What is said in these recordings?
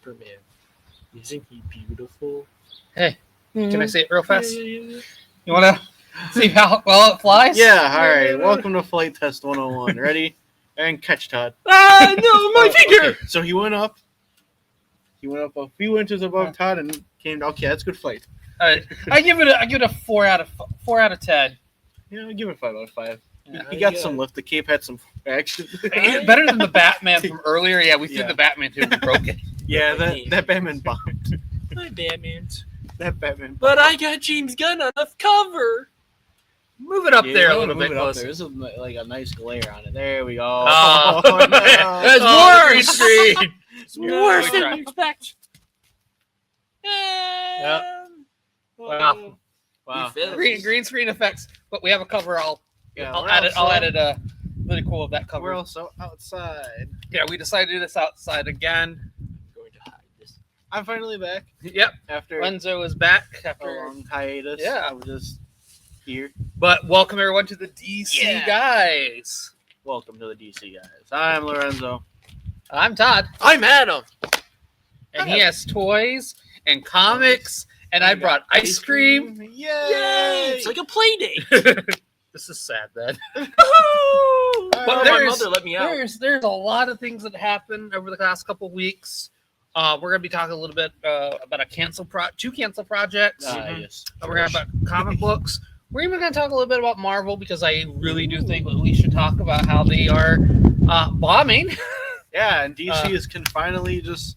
Superman. Isn't he beautiful? Hey, can I say it real fast? Yeah. You want to see how well it flies? Yeah, all right. Welcome to Flight Test 101. Ready? And catch, Todd. Ah, no, my finger! Okay. So he went up. He went up a few inches above Todd and came. Okay, that's good flight. All right. I give it a 4 out of 10. Yeah, I'll give it 5 out of 5. Yeah. He got some lift. The cape had some action. Better than the Batman from earlier. Yeah, we threw Yeah. the Batman too. We broke it. Yeah, that Batman bombed. My Batman's. That Batman. But I got James Gunn on the cover. Move it up there a Yeah, little move bit it up closer. there. This is like a nice glare on it. There we go. Oh, no. that's Oh, worse. Screen. It's worse we than tried. you expect. Wow. Wow. Green screen effects, but we have a cover. I'll Yeah, add it. Really cool of that cover. We're also outside. Yeah, we decided to do this outside again. Going to hide this. I'm finally back Yep. after Lorenzo is back a after. long hiatus. Yeah. I was just here. But welcome everyone to the DC Yeah. guys. Welcome to the DC guys. I'm Lorenzo. I'm Todd, I'm Adam. and he has toys and comics, and I brought ice cream. Yay! Yay! It's like a play date. This is sad, then. But But my there's- mother let me out. There's a lot of things that happened over the last couple weeks. We're gonna be talking a little bit about two cancel projects. Yes. We're gonna talk about comic books. We're even gonna talk a little bit about Marvel because I really do think that we should talk about how they are bombing. Yeah, and DC can finally just.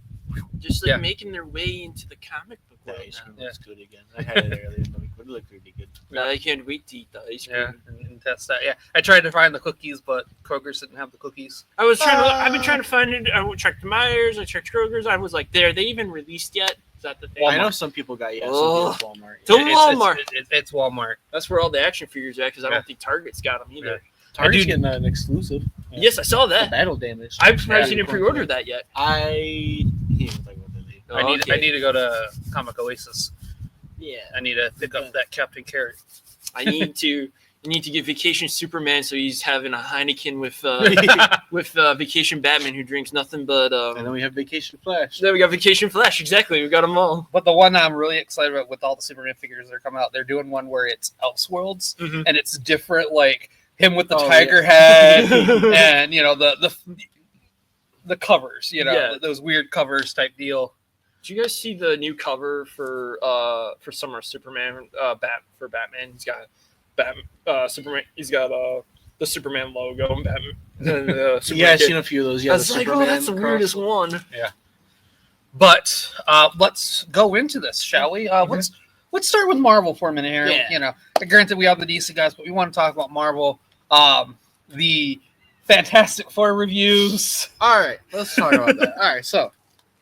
Just like Yeah. making their way into the comic book The world ice cream now. looks good again. I had it earlier. It looked really good. Now I can't wait to eat the ice cream. Yeah, and test that. Yeah, I tried to find the cookies, but Kroger's didn't have the cookies. I've been trying to find it. I checked Myers. I checked Kroger's. I was like, there. They even released yet? Is that the thing? I know some people got Oh. some people at Walmart. To Walmart. It's Walmart. That's where all the action figures are at because I Yeah. don't think Target's got them either. Target's I do- getting an exclusive. Yes, I saw The that. battle damage. I'm surprised you Yeah. didn't pre-order that yet. I can't even think what they Oh, I okay. need to go to Comic Oasis. Yeah. I need to pick up that Captain Carrot. I need to get Vacation Superman so he's having a Heineken with Vacation Batman who drinks nothing but And then we have Vacation Flash. then we got Vacation Flash. Exactly, we got them all. But the one I'm really excited about with all the Superman figures that are coming out, they're doing one where it's Elseworlds, Mhm. and it's different, like him with the Oh, tiger head, and the covers, Yeah. those weird covers type deal. Did you guys see the new cover for Summer Superman? For Batman, he's got Superman. He's got the Superman logo and Batman. And, Yeah, Superman I've seen a few of those. I Yeah, was the like, Superman oh, that's the cross. weirdest one. But let's go into this, shall we? Let's start with Marvel for a minute here. Yeah. Granted, we have the DC guys, but we want to talk about Marvel. The Fantastic Four reviews. All right, let's talk about that. All right, so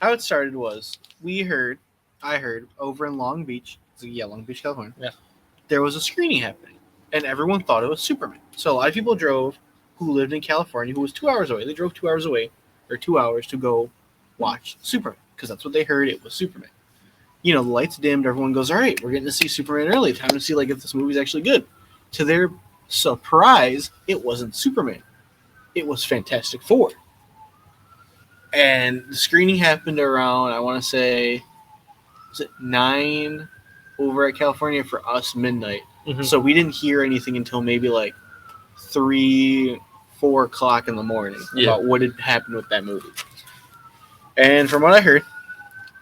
how it started was I heard over in Long Beach, Long Beach, California. Yeah. There was a screening happening, and everyone thought it was Superman. So a lot of people drove who lived in California, who was 2 hours away. They drove 2 hours away, or 2 hours to go watch Superman because that's what they heard. It was Superman. The lights dimmed. Everyone goes, all right, we're getting to see Superman early. Time to see if this movie's actually good. To their surprise, it wasn't Superman. It was Fantastic Four. And the screening happened around, I want to say, was it 9 over at California for us, midnight. Mhm. So we didn't hear anything until maybe 3, 4 o'clock in the morning about what had happened with that movie. And from what I heard,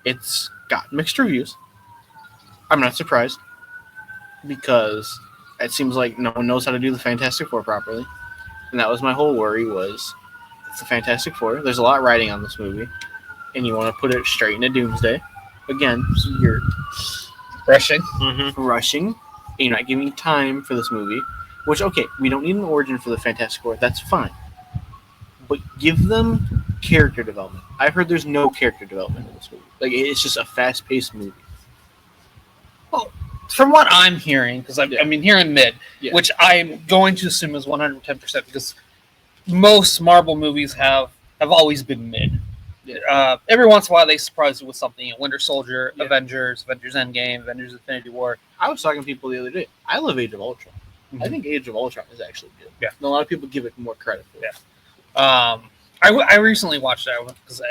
it's got mixed reviews. I'm not surprised because it seems like no one knows how to do the Fantastic Four properly. And that was my whole worry was it's the Fantastic Four. There's a lot riding on this movie. And you want to put it straight into Doomsday. Again, so you're Rushing. rushing. And you're not giving time for this movie. Which, okay, we don't need an origin for the Fantastic Four. That's fine. But give them character development. I've heard there's no character development in this movie. It's just a fast-paced movie. From what I'm hearing, because I'm hearing mid, Yeah. which I'm going to assume is 110% because most Marvel movies have always been mid. Yeah. Every once in a while, they surprise you with something. Winter Soldier, Yeah. Avengers Endgame, Avengers Infinity War. I was talking to people the other day. I love Age of Ultron. I Mhm. think Age of Ultron is actually good. Yeah. And a lot of people give it more credit for it. I recently watched that one because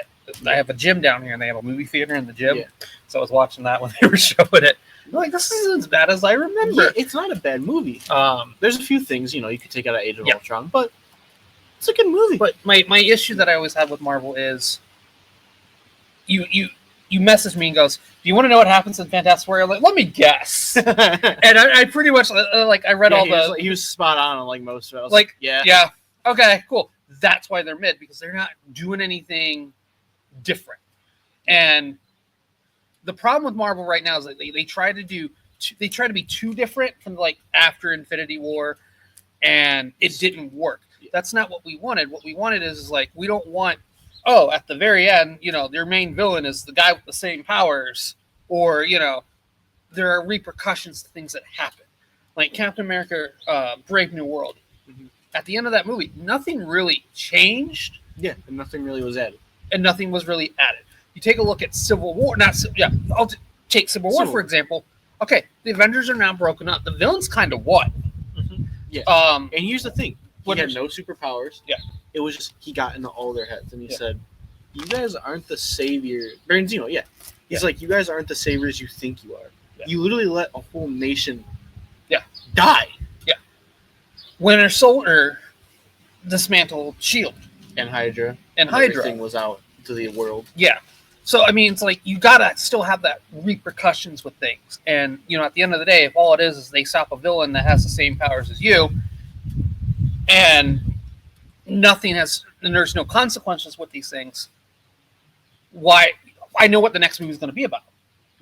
I have a gym down here, and they have a movie theater in the gym. Yeah. So I was watching that when they were showing it. I'm like, this isn't as bad as I remember. Yeah, it's not a bad movie. There's a few things you could take out of Age of Ultron, but it's a good movie. But my issue that I always have with Marvel is you message me and goes, do you want to know what happens in Fantastic Four? I'm like, let me guess. And I pretty much I read all the. He was spot on like most of it. I was like, yeah, okay, cool. That's why they're mid, because they're not doing anything different. And the problem with Marvel right now is that they try to be too different from like after Infinity War, and it didn't work. That's not what we wanted. What we wanted is like, we don't want, at the very end, their main villain is the guy with the same powers, or there are repercussions to things that happen, like Captain America, Brave New World. Mm-hmm. At the end of that movie, nothing really changed. Yeah, and nothing really was added. You take a look at Civil War. I'll take Civil War for example. Okay, the Avengers are now broken up. The villains kind of won. Mm-hmm. Yeah. And here's the thing: he had no superpowers. Yeah. It was just he got into all their heads, and he said, "You guys aren't the savior." Bernzino, yeah. He's like, "You guys aren't the saviors you think you are. Yeah. You literally let a whole nation, die." Yeah. Winter Soldier dismantled Shield and Hydra, everything was out to the world. Yeah. So I mean, it's like you gotta still have that repercussions with things, and at the end of the day, if all it is they stop a villain that has the same powers as you, and there's no consequences with these things. Why? I know what the next movie is going to be about.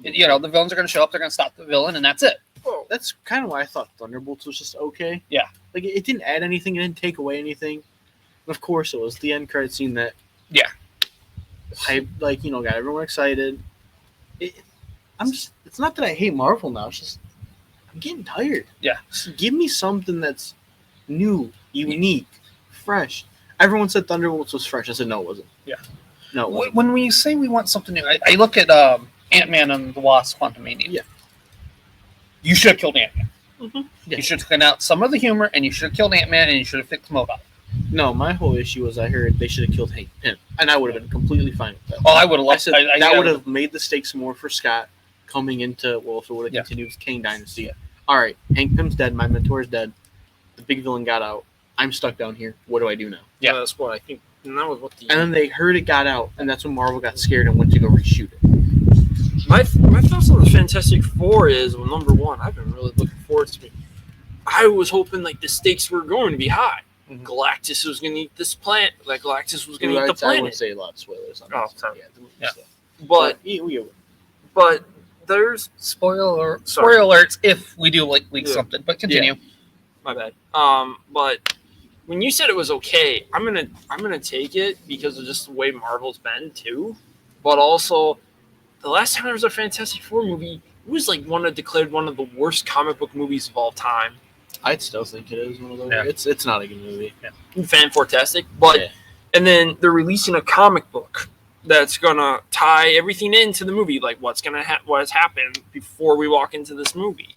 The villains are going to show up. They're going to stop the villain, and that's it. Well, that's kind of why I thought Thunderbolts was just okay. Yeah. Like, it didn't add anything. It didn't take away anything. And of course, it was the end credit scene that... Yeah. Got everyone excited. It's not that I hate Marvel now. It's just, I'm getting tired. Yeah. Just give me something that's new, unique, fresh. Everyone said Thunderbolts was fresh. I said, no, it wasn't. Yeah. No, it wasn't. When we say we want something new, I look at Ant-Man and the Wasp: Quantumania. Yeah. You should have killed Ant-Man. Mm-hmm. Yeah. You should have taken out some of the humor, and you should have killed Ant-Man, and you should have fixed MODOK. No, my whole issue was I heard they should have killed Hank Pym, and I would have been completely fine with that. Oh, I would have loved it. That would have made the stakes more for Scott coming into, if it would have continued with Kang Dynasty. Yeah. All right, Hank Pym's dead, my mentor is dead, the big villain got out, I'm stuck down here, what do I do now? Yeah, that's what I think. And that was what and then they heard it got out, and that's when Marvel got scared and went to go reshoot it. My thoughts on the Fantastic Four is, well, number one, I've been really looking forward to it. I was hoping the stakes were going to be high. Mm-hmm. Galactus was going to eat this planet. Galactus was going to eat the planet. I would say a lot of spoilers on this. Yeah. But there's spoiler alerts if we do leak something. But continue. Yeah. My bad. But when you said it was okay, I'm gonna take it because of just the way Marvel's been too. But also, the last time there was a Fantastic Four movie, it was declared one of the worst comic book movies of all time. I'd still think it is one of those. Yeah. It's not a good movie. Yeah. Fantastic, but and then they're releasing a comic book that's gonna tie everything into the movie, like what has happened before we walk into this movie.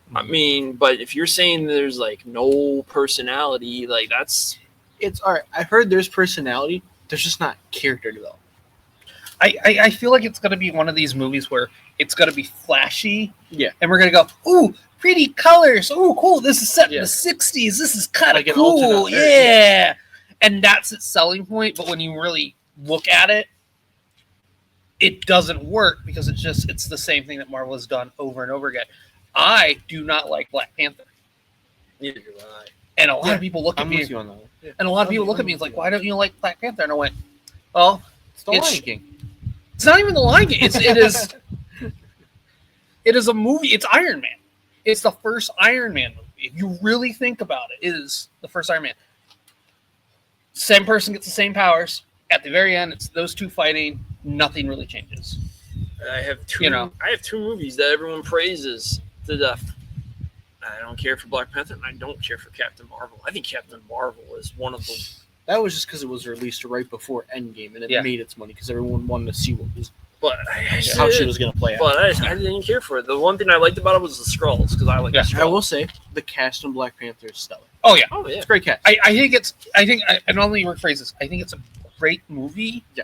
Mm-hmm. I mean, but if you're saying there's no personality, it's all right. I've heard there's personality. There's just not character development. I feel like it's gonna be one of these movies where it's gonna be flashy. Yeah, and we're gonna go, ooh, pretty colors. Oh, cool. This is set in the 60s. This is kind of cool. Yeah. And that's its selling point. But when you really look at it, it doesn't work because it's the same thing that Marvel has done over and over again. I do not like Black Panther. Neither do I. And a lot of people look at me. And a lot of people look at me and like, why don't you like Black Panther? And I went, well, it's the Lion King. It's not even the Lion King. It is a movie. It's Iron Man. It's the first Iron Man movie. If you really think about it, it is the first Iron Man. Same person gets the same powers. At the very end, it's those two fighting. Nothing really changes. I have two. I have two movies that everyone praises to death. I don't care for Black Panther, and I don't care for Captain Marvel. I think Captain Marvel is one of the. That was just because it was released right before Endgame, and it made its money because everyone wanted to see what was. But how she was going to play out. But I didn't care for it. The one thing I liked about it was the Skrulls, because I like the Skrulls. I will say, the cast in Black Panther is stellar. Oh, yeah. It's a great cast. I think and I'll let you rephrase this. I think it's great movie. Yeah.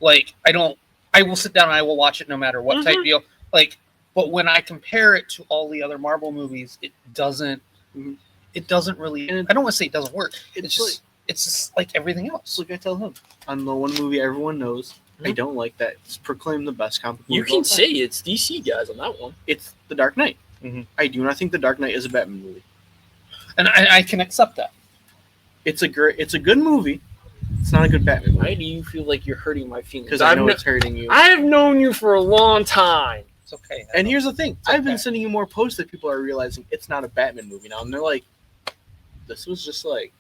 Like I will sit down and I will watch it no matter what type deal. Like, but when I compare it to all the other Marvel movies, it doesn't really. I don't want to say it doesn't work. It's just like everything else. Like I tell him, on the one movie everyone knows, I don't like that. It's proclaimed the best comic book. You can say it's DC guys on that one. It's The Dark Knight. Mm-hmm. I do not think The Dark Knight is a Batman movie, and I can accept that. It's a good movie. It's not a good Batman movie. Why do you feel like you're hurting my feelings? Because I know it's hurting you. I have known you for a long time. It's okay. And here's the thing: I've been sending you more posts that people are realizing it's not a Batman movie now, and they're like, "This was just like."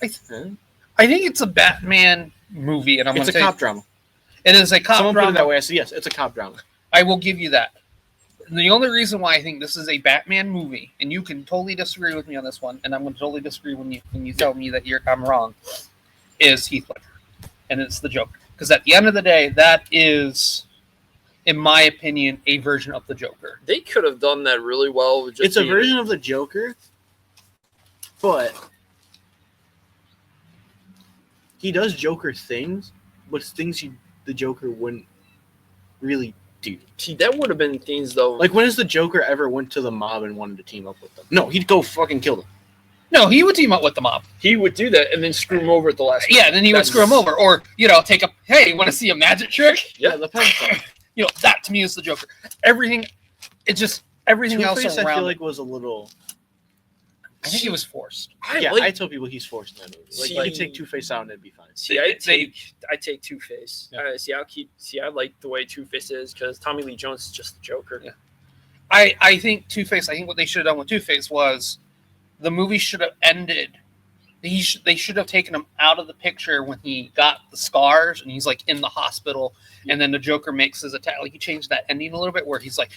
I think it's a Batman movie, and it's a cop drama. It is a cop drama. Someone put it that way. I said, yes, it's a cop drama. I will give you that. The only reason why I think this is a Batman movie, and you can totally disagree with me on this one, and I'm going to totally disagree when you tell me that I'm wrong, is Heath Ledger, and it's the Joker. Because at the end of the day, that is, in my opinion, a version of the Joker. They could have done that really well. It's a version of the Joker, but he does Joker things, but it's things the Joker wouldn't really do. See, that would have been things, though. Like, when has the Joker ever went to the mob and wanted to team up with them? No, he'd go fucking kill them. No, he would team up with the mob. He would do that and then screw him over at the last Yeah, then he would screw him over. Or, take a, hey, want to see a magic trick? Yeah, the pencil. That to me is the Joker. Everything else Two-Face, around I feel like was a little... I think he was forced. I tell people he's forced in that movie. Like, you could take Two-Face out and it'd be fine. See, I take Two-Face. Yeah. I like the way Two-Face is because Tommy Lee Jones is just the Joker. Yeah. I think Two-Face, what they should have done with Two-Face was the movie should have ended. They should have taken him out of the picture when he got the scars and he's like in the hospital, and then the Joker makes his attack. Like, he changed that ending a little bit where he's like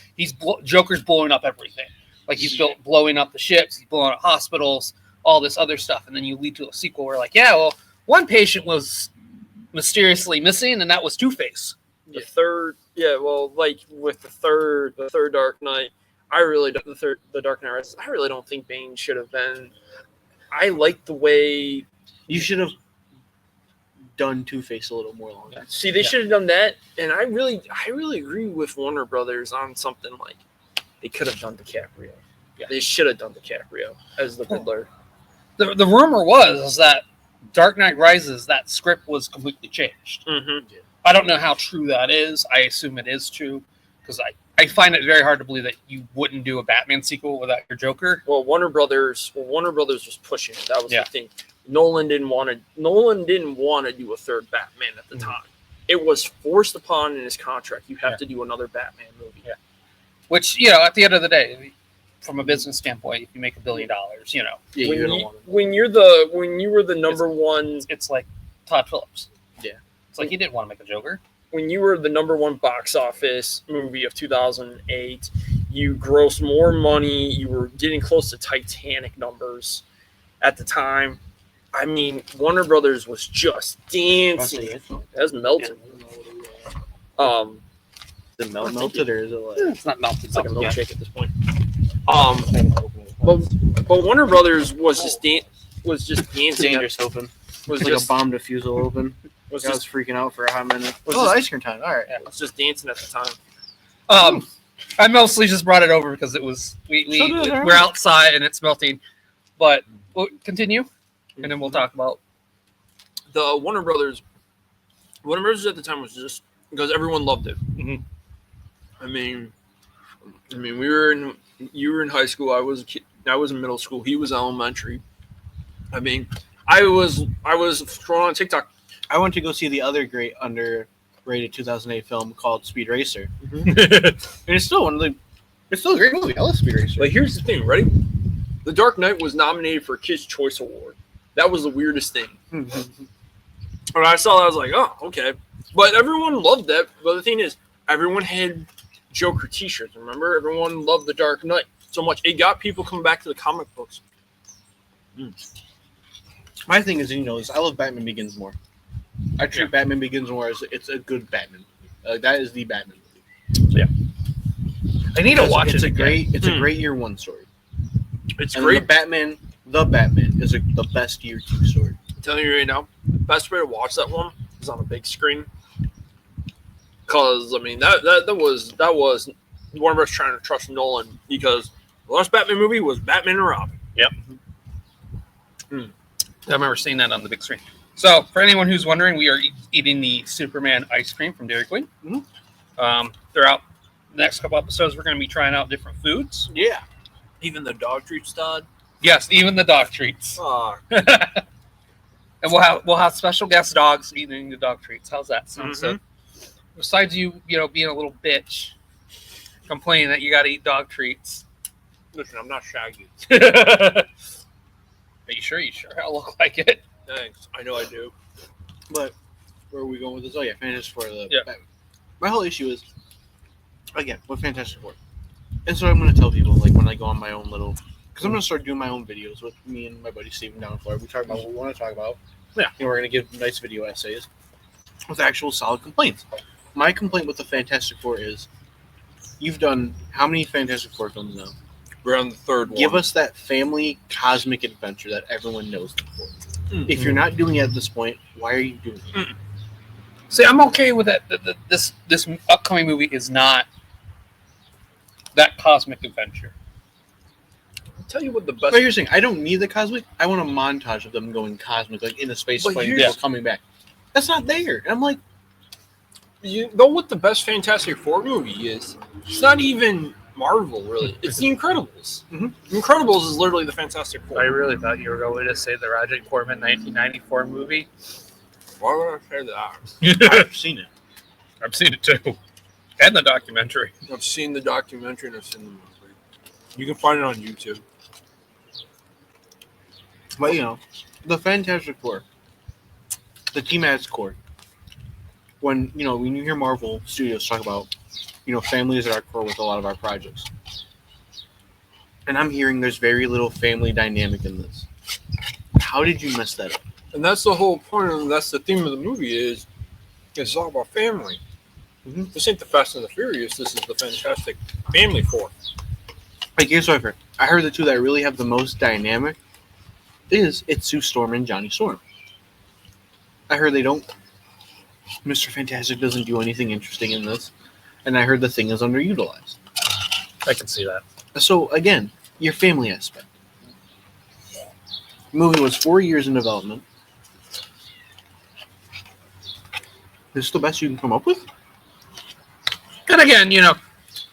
Joker's blowing up everything. Like, he's blowing up the ships, he's blowing up hospitals, all this other stuff, and then you lead to a sequel where one patient was mysteriously missing, and that was Two-Face. The third Dark Knight, the Dark Knight Rises, I really don't think Bane should have been. I like the way you should have done Two-Face a little more longer. See, they should have done that, and I really agree with Warner Brothers on something like they could have done DiCaprio. Yeah. They should have done DiCaprio as the Riddler. The rumor was that Dark Knight Rises, that script was completely changed. Mm-hmm. I don't know how true that is. I assume it is true because I find it very hard to believe that you wouldn't do a Batman sequel without your Joker. Well, Warner Brothers was pushing it. That was the thing. Nolan didn't want to do a third Batman at the time. It was forced upon in his contract. You have to do another Batman movie. Yeah. Which, at the end of the day, from a business standpoint, if you make $1 billion, when you were the number one, it's like Todd Phillips. Yeah, it's like he didn't want to make a Joker. When you were the number one box office movie of 2008, you grossed more money. You were getting close to Titanic numbers at the time. I mean, Warner Brothers was just dancing. It was melted. Is it melted or is it like... It's not melted. It's like a milkshake at this point. But Warner Brothers was just dancing. Dangerous open. Was like a bomb defusal open. I was freaking out for a hot minute. Ice cream time. All right. Yeah, it was just dancing at the time. I mostly just brought it over because it was we're outside and it's melting. But we'll continue, and then we'll talk about the Warner Brothers. Warner Brothers at the time was just because everyone loved it. Mm-hmm. I mean, you were in high school. I was a kid. I was in middle school. He was elementary. I mean, I was scrolling on TikTok. I went to go see the other great underrated 2008 film called Speed Racer. Mm-hmm. And it's still a great movie. I love Speed Racer. But here's the thing, ready? The Dark Knight was nominated for a Kids' Choice Award. That was the weirdest thing. Mm-hmm. When I saw that, I was like, oh, okay. But everyone loved that. But the thing is, everyone had Joker t-shirts, remember? Everyone loved the Dark Knight so much. It got people coming back to the comic books. My thing is, I love Batman Begins more. I treat Batman Begins more as it's a good Batman movie. That is the Batman movie. Yeah. I need to watch it. It's a great year one story. It's great. The Batman is the best year two story. I'm telling you right now, best way to watch that one is on a big screen. Because I mean that was one of us trying to trust Nolan because the last Batman movie was Batman and Robin. Yep. I remember seeing that on the big screen. So, for anyone who's wondering, we are eating the Superman ice cream from Dairy Queen. Throughout the next couple episodes, we're going to be trying out different foods. Yeah. Even the dog treats, Todd. Yes, even the dog treats. And we'll have special guest dogs eating the dog treats. How's that sound? So, besides you being a little bitch, complaining that you got to eat dog treats. Listen, I'm not Shaggy. Are you sure? You sure? I look like it. Thanks. I know I do. But where are we going with this? Oh yeah, Fantastic Four. Yeah. My whole issue is, again, with Fantastic Four. And so I'm going to tell people, like, when I go on my own little... Because I'm going to start doing my own videos with me and my buddy Steven down in Florida. We talk about what we want to talk about. Yeah. And we're going to give nice video essays with actual solid complaints. My complaint with the Fantastic Four is, you've done how many Fantastic Four films now? We're on the third one. Give us that family cosmic adventure that everyone knows them for. If you're not doing it at this point, why are you doing it? See, I'm okay with that. This upcoming movie is not that cosmic adventure. I'll tell you what the best... But you're saying, I don't need the cosmic. I want a montage of them going cosmic, like in a space plane, coming back. That's not there. And I'm like... You know what the best Fantastic Four movie is? It's not even Marvel, really. It's The Incredibles. Incredibles is literally the Fantastic Four. I really thought you were going to say the Roger Corman 1994 movie. Why would I say that? I've seen it. I've seen it too. And the documentary. I've seen the documentary and I've seen the movie. You can find it on YouTube. But, the Fantastic Four, the team at its core, when you hear Marvel Studios talk about, family is at our core with a lot of our projects. And I'm hearing there's very little family dynamic in this. How did you mess that up? And that's the whole point, and that's the theme of the movie is it's all about family. This ain't the Fast and the Furious. This is the Fantastic Family Four. Like, here's what I've heard. I heard the two that really have the most dynamic it's Sue Storm and Johnny Storm. I heard they don't... Mr. Fantastic doesn't do anything interesting in this. And I heard the Thing is underutilized. I can see that. So, again, your family aspect. The movie was 4 years in development. This is the best you can come up with? And again,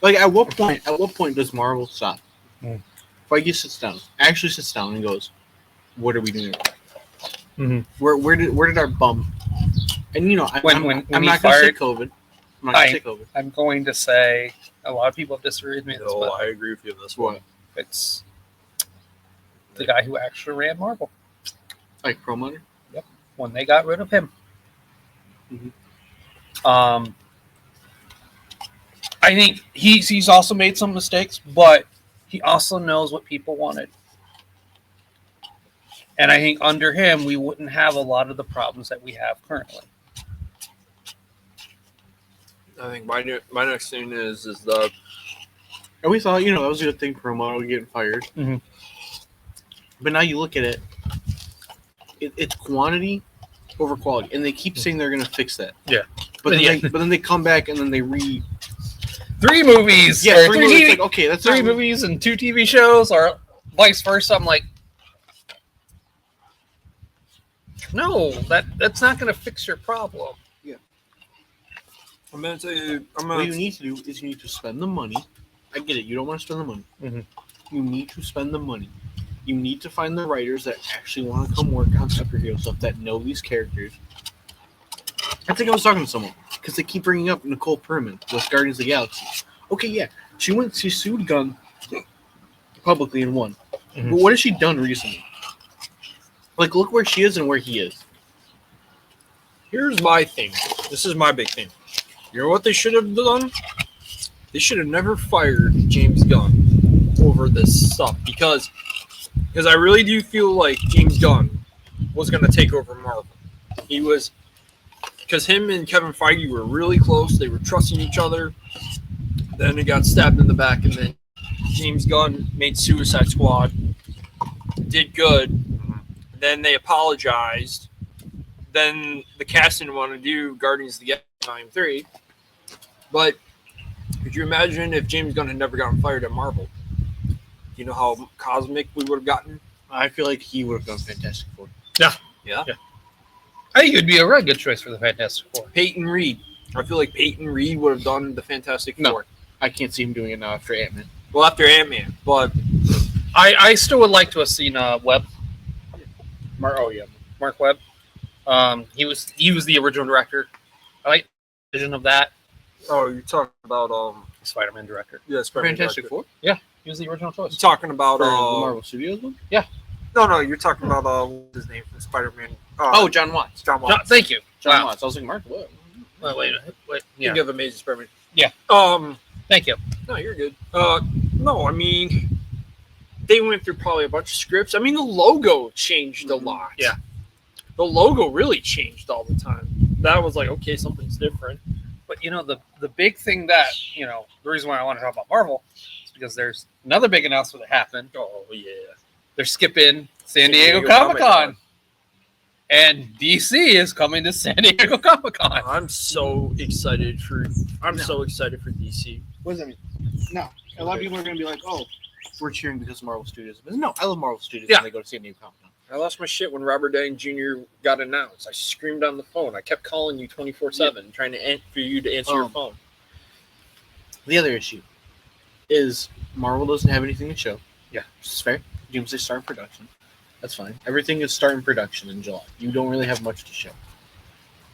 Like, at what point does Marvel stop? Feige sits down and goes, what are we doing? Where did our bum... And, I'm not going to say COVID. I'm going to say a lot of people disagree with me. No, I agree with you on this one. It's the guy who actually ran Marvel. Like Perlmutter? Yep. When they got rid of him. I think he's also made some mistakes, but he also knows what people wanted. And I think under him, we wouldn't have a lot of the problems that we have currently. I think my next thing is the... And we thought, that was a good thing for Perlmutter getting fired. But now you look at it, it's quantity over quality. And they keep saying they're going to fix that. Yeah. But then they come back and then they 3 movies. Yeah, 3 movies. Like, okay, that's 3 movies and 2 TV shows, or vice versa. I'm like, no, that's not going to fix your problem. Yeah. I'm going to tell you. What you need to do is you need to spend the money. I get it. You don't want to spend the money. You need to spend the money. You need to find the writers that actually want to come work on superhero stuff, that know these characters. I think I was talking to someone because they keep bringing up Nicole Perman with Guardians of the Galaxy. Okay, yeah, she sued Gunn publicly and won. But what has she done recently? Like, look where she is and where he is. Here's my thing. This is my big thing. You know what they should have done? They should have never fired James Gunn over this stuff because I really do feel like James Gunn was going to take over Marvel. He was, because him and Kevin Feige were really close. They were trusting each other. Then it got stabbed in the back, and then James Gunn made Suicide Squad. Did good. Then they apologized. then the cast didn't want to do Guardians of the Galaxy Volume 3. But could you imagine if James Gunn had never gotten fired at Marvel? Do you know how cosmic we would have gotten? I feel like he would have done Fantastic Four. Yeah. I think it'd be a really good choice for the Fantastic Four. Peyton Reed. I feel like Peyton Reed would have done the Fantastic No. Four. I can't see him doing it now after Ant-Man. Well, after Ant-Man, but I still would like to have seen Webb. Mark Webb. He was the original director. I like the vision of that. oh, you're talking about Spider-Man director. yeah, Spider-Man Fantastic Four? He was the original choice. You're talking about For the Marvel Studios one? no, you're talking about what's his name from Spider-Man? John Watts. John Watts. Thank you. John Wow. Watts. I was like, Mark, what? Wait. Yeah. Think of Amazing Spider-Man. Yeah. Thank you. No, you're good. No, I mean, they went through probably a bunch of scripts. I mean, the logo changed a lot. Yeah. The logo really changed all the time. That was like, okay, something's different. But the big thing that the reason why I want to talk about Marvel is because there's another big announcement that happened. Oh yeah. They're skipping San Diego Comic-Con. And DC is coming to San Diego Comic-Con. I'm so excited for DC. What does that mean? No. A lot of people are going to be like, oh, we're cheering because of Marvel Studios. But no, I love Marvel Studios when they go to San Diego Comic-Con. I lost my shit when Robert Downey Jr. got announced. I screamed on the phone. I kept calling you 24/7, trying to for you to answer your phone. The other issue is Marvel doesn't have anything to show. Yeah. Which is fair. Doomsday start production. That's fine. Everything is starting production in July. You don't really have much to show.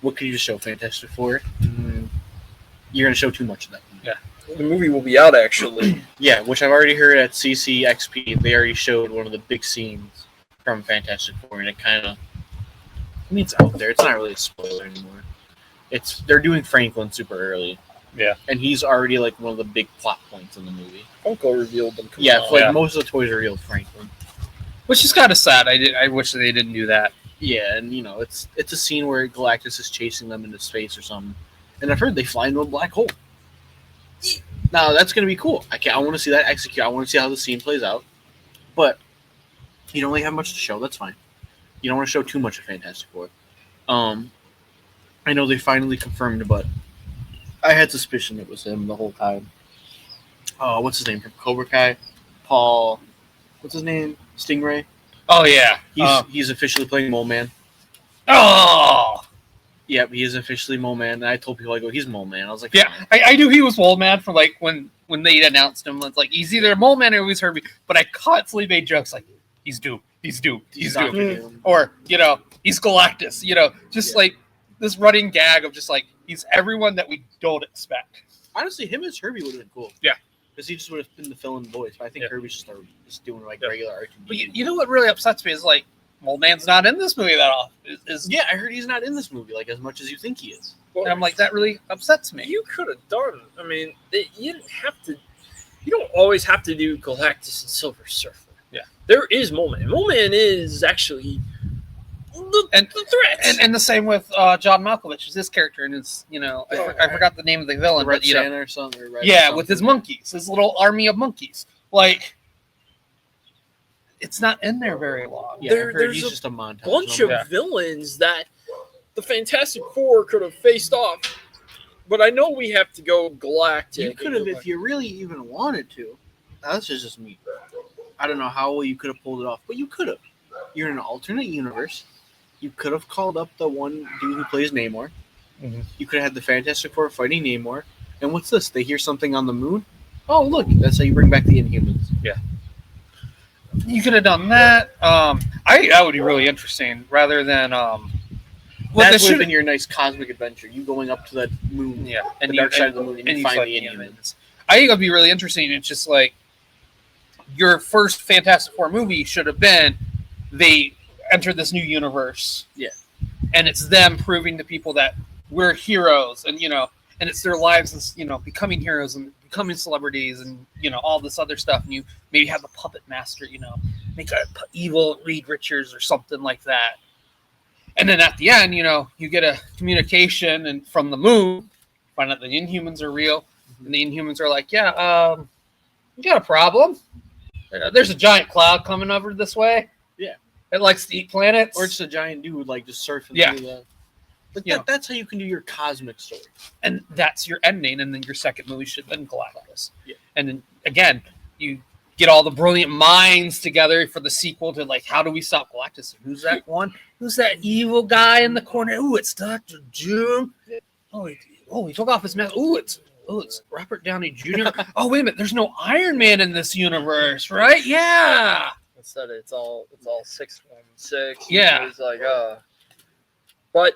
What could you show? Fantastic Four? You're going to show too much of that. Yeah. The movie will be out, actually. Yeah, which I've already heard at CCXP. They already showed one of the big scenes from Fantastic Four, and it kind of... I mean, it's out there. It's not really a spoiler anymore. They're doing Franklin super early. Yeah. And he's already, like, one of the big plot points in the movie. Funko revealed them. Most of the toys are revealed Franklin. Which is kind of sad. I wish they didn't do that. Yeah, and it's a scene where Galactus is chasing them into space or something, and I've heard they fly into a black hole. Now that's gonna be cool. I want to see that execute. I want to see how the scene plays out. But you don't really have much to show. That's fine. You don't want to show too much of Fantastic Four. I know they finally confirmed, but I had suspicion it was him the whole time. What's his name from Cobra Kai? Paul. What's his name? Stingray. Oh yeah. He's officially playing Mole Man. Oh. Yep, he is officially Mole Man. And I told people, I go, he's Mole Man. I was like, yeah, I knew he was Mole Man from like when they announced him. It's like he's either Mole Man or he's Herbie. But I constantly made jokes like he's Doom, he's Doom, he's Doom, or he's Galactus. Just like this running gag of just like he's everyone that we don't expect. Honestly, him as Herbie would have been cool. Yeah. Because he just would have been the fill-in voice. But I think Herbie's just doing like regular art. But you know what really upsets me is like Mole Man's not in this movie that often. Yeah, I heard he's not in this movie like as much as you think he is. Well, and I'm like, that really upsets me. You could have done. I mean, you didn't have to. You don't always have to do Galactus and Silver Surfer. Yeah, there is Mole Man. Mole Man is actually the threat. And the same with John Malkovich is his character, and it's I forgot the name of the villain, Red but Santa or something. Or Red something. With his monkeys, his little army of monkeys, like. It's not in there very long. Yeah, there's he's just a montage. Bunch of villains that the Fantastic Four could have faced off. But I know we have to go Galactic. You could have, if you really even wanted to. Now, this is just me. I don't know how well you could have pulled it off, but you could have. You're in an alternate universe. You could have called up the one dude who plays Namor. Mm-hmm. You could have had the Fantastic Four fighting Namor. And what's this? They hear something on the moon? Oh, look. That's how you bring back the Inhumans. Yeah. You could have done that. That would be really interesting, rather than. That would have been your nice cosmic adventure. You going up to that moon, and the dark side of the moon, and you find the Inhumans. I think it would be really interesting. It's just like your first Fantastic Four movie should have been they enter this new universe, and it's them proving to people that we're heroes, and and it's their lives as becoming heroes and becoming celebrities and all this other stuff, and you maybe have the puppet master make a evil Reed Richards or something like that, and then at the end you get a communication and from the moon find out the Inhumans are real, and the Inhumans are like, you got a problem, there's a giant cloud coming over this way, it likes to eat planets, or it's a giant dude like just surfing through the Like that's how you can do your cosmic story. And that's your ending, and then your second movie should then Galactus. Yeah. And then again, you get all the brilliant minds together for the sequel to like, how do we stop Galactus? Who's that one? Who's that evil guy in the corner? Ooh, it's Dr. Doom. Oh, he took off his mask. Ooh, it's Robert Downey Jr. Oh, wait a minute, there's no Iron Man in this universe, right? Yeah. Instead, it's all 616. Yeah. It's like but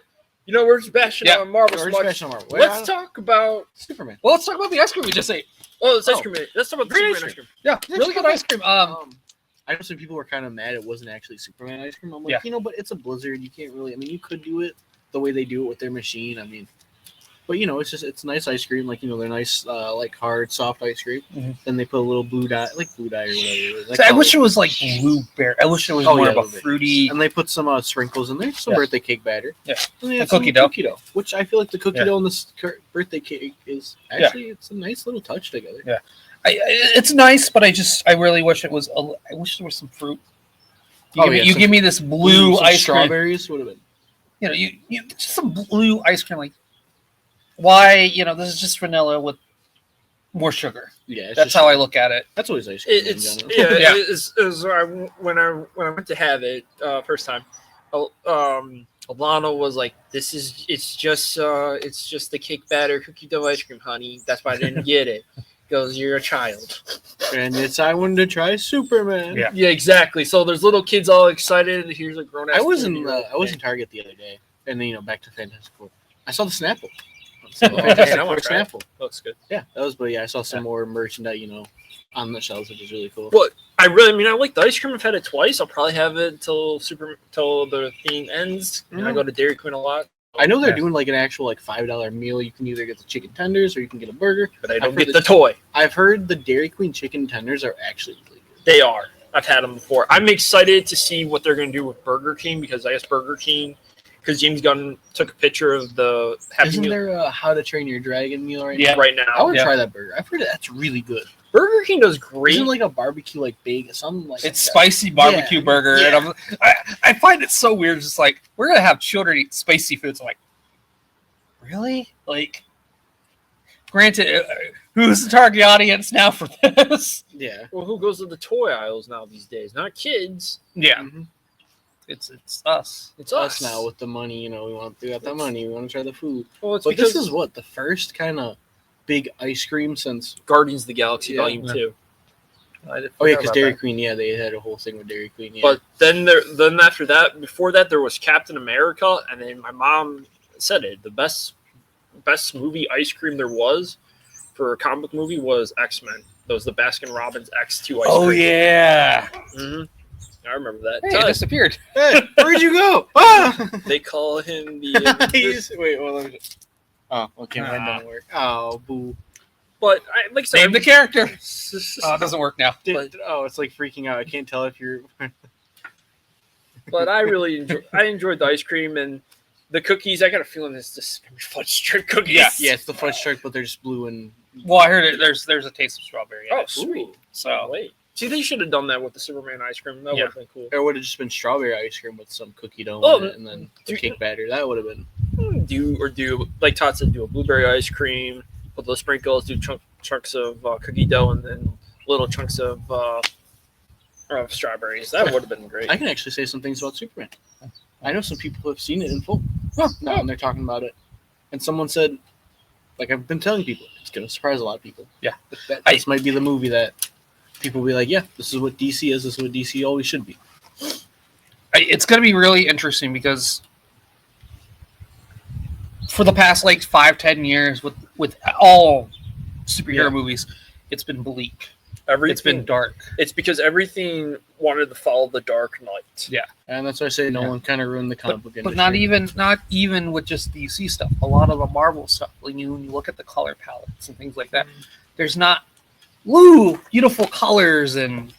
we're just bashing on Marvel so much. Let's talk about Superman. Well, let's talk about the ice cream we just ate. Oh, it's ice cream. Let's talk about the Superman ice cream. Yeah, really good ice cream. I know some people were kind of mad it wasn't actually Superman ice cream. I'm like, but it's a Blizzard. You can't really. I mean, you could do it the way they do it with their machine. I mean, but it's nice ice cream. Like they're nice, like hard, soft ice cream. Mm-hmm. Then they put a little blue dye or whatever. So I wish it was like blueberry. I wish it was more of a fruity. And they put some sprinkles in there, some birthday cake batter. Yeah, and they the cookie dough, which I feel like the cookie dough and the birthday cake is actually it's a nice little touch together. Yeah, it's nice, but I really wish it was. I wish there was some fruit. You give me this blue ice cream. Strawberries would have been. You just some blue ice cream like. Why, this is just vanilla with more sugar. Yeah, that's how I look at it. That's always ice cream. When I went to have it first time, Alana was like, it's just the cake batter cookie dough ice cream, honey. That's why I didn't get it. Goes, you're a child. And I wanted to try Superman. Yeah, exactly. So there's little kids all excited. Here's a grown ass. I was in Target the other day, and then back to Fantastic Four. I saw the Snapple. Snapple looks good. Yeah, that was. But I saw some more merchandise, on the shelves, which is really cool. But I like the ice cream. I've had it twice. I'll probably have it till the theme ends. Mm-hmm. And I go to Dairy Queen a lot. I know they're doing like an actual $5 meal. You can either get the chicken tenders or you can get a burger. But I don't get the toy. I've heard the Dairy Queen chicken tenders are actually really good. They are. I've had them before. I'm excited to see what they're going to do with Burger King because I guess Burger King. Because James Gunn took a picture of the Happy Isn't Meal. there a How to Train Your Dragon meal right now? I would try that burger. I've heard that's really good. Burger King does great. Isn't like a barbecue bacon, something like it's spicy barbecue burger, and I find it so weird. It's just like we're gonna have children eat spicy foods. I'm like, really? Like, granted, who's the target audience now for this? Yeah. Well, who goes to the toy aisles now these days? Not kids. Yeah. Mm-hmm. It's us. It's us now with the money. We got the money. We want to try the food. Well, but this is the first kind of big ice cream since Guardians of the Galaxy Volume 2. Because Dairy Queen, they had a whole thing with Dairy Queen. Yeah. But then after that, before that, there was Captain America, and then my mom said it. The best movie ice cream there was for a comic book movie was X-Men. That was the Baskin Robbins X2 ice cream. Oh yeah. Mm-hmm. I remember that. Hey, it disappeared. Hey, where'd you go? Ah! They call him the. Wait, well, let me just. Oh, okay, mine doesn't work. Oh, boo. But name the character. It doesn't work now. It's like freaking out. I can't tell if you're. But I really enjoyed the ice cream and the cookies. I got a feeling it's just gonna be fudge stripe cookies. Yeah, it's the fudge stripe, but they're just blue and. Well, I heard there's a taste of strawberry. Oh, sweet. So wait. See, they should have done that with the Superman ice cream. That would have been cool. Or would have just been strawberry ice cream with some cookie dough in it, and then the cake batter. That would have been. Do like Todd said, do a blueberry ice cream with those sprinkles. Do chunks of cookie dough and then little chunks of strawberries. That would have been great. I can actually say some things about Superman. I know some people who have seen it in full. And they're talking about it. And someone said, like I've been telling people, it's going to surprise a lot of people. Yeah. This might be the movie that people will be like, yeah, this is what DC is. This is what DC always should be. It's going to be really interesting because for the past 5-10 years with all superhero movies, it's been bleak. It's been dark. It's because everything wanted to follow the Dark Knight. Yeah, and that's why I say Nolan kind of ruined the comic book industry. But not even with just DC stuff. A lot of the Marvel stuff. When you look at the color palettes and things like that, there's not beautiful colors and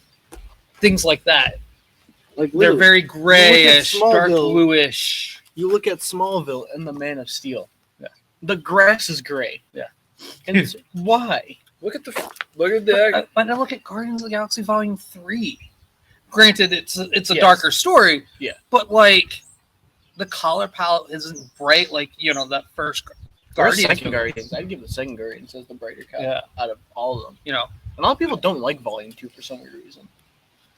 things like that. Like they're very grayish, dark bluish. You look at Smallville and the Man of Steel. Yeah, the grass is gray. Yeah, and it's, why? Look at that. But now look at Guardians of the Galaxy Volume 3. Granted, it's a darker story. Yeah. But the color palette isn't bright like that first Guardians. I'd give the second Guardians as the brighter color out of all of them. You know, a lot of people don't like Volume 2 for some weird reason.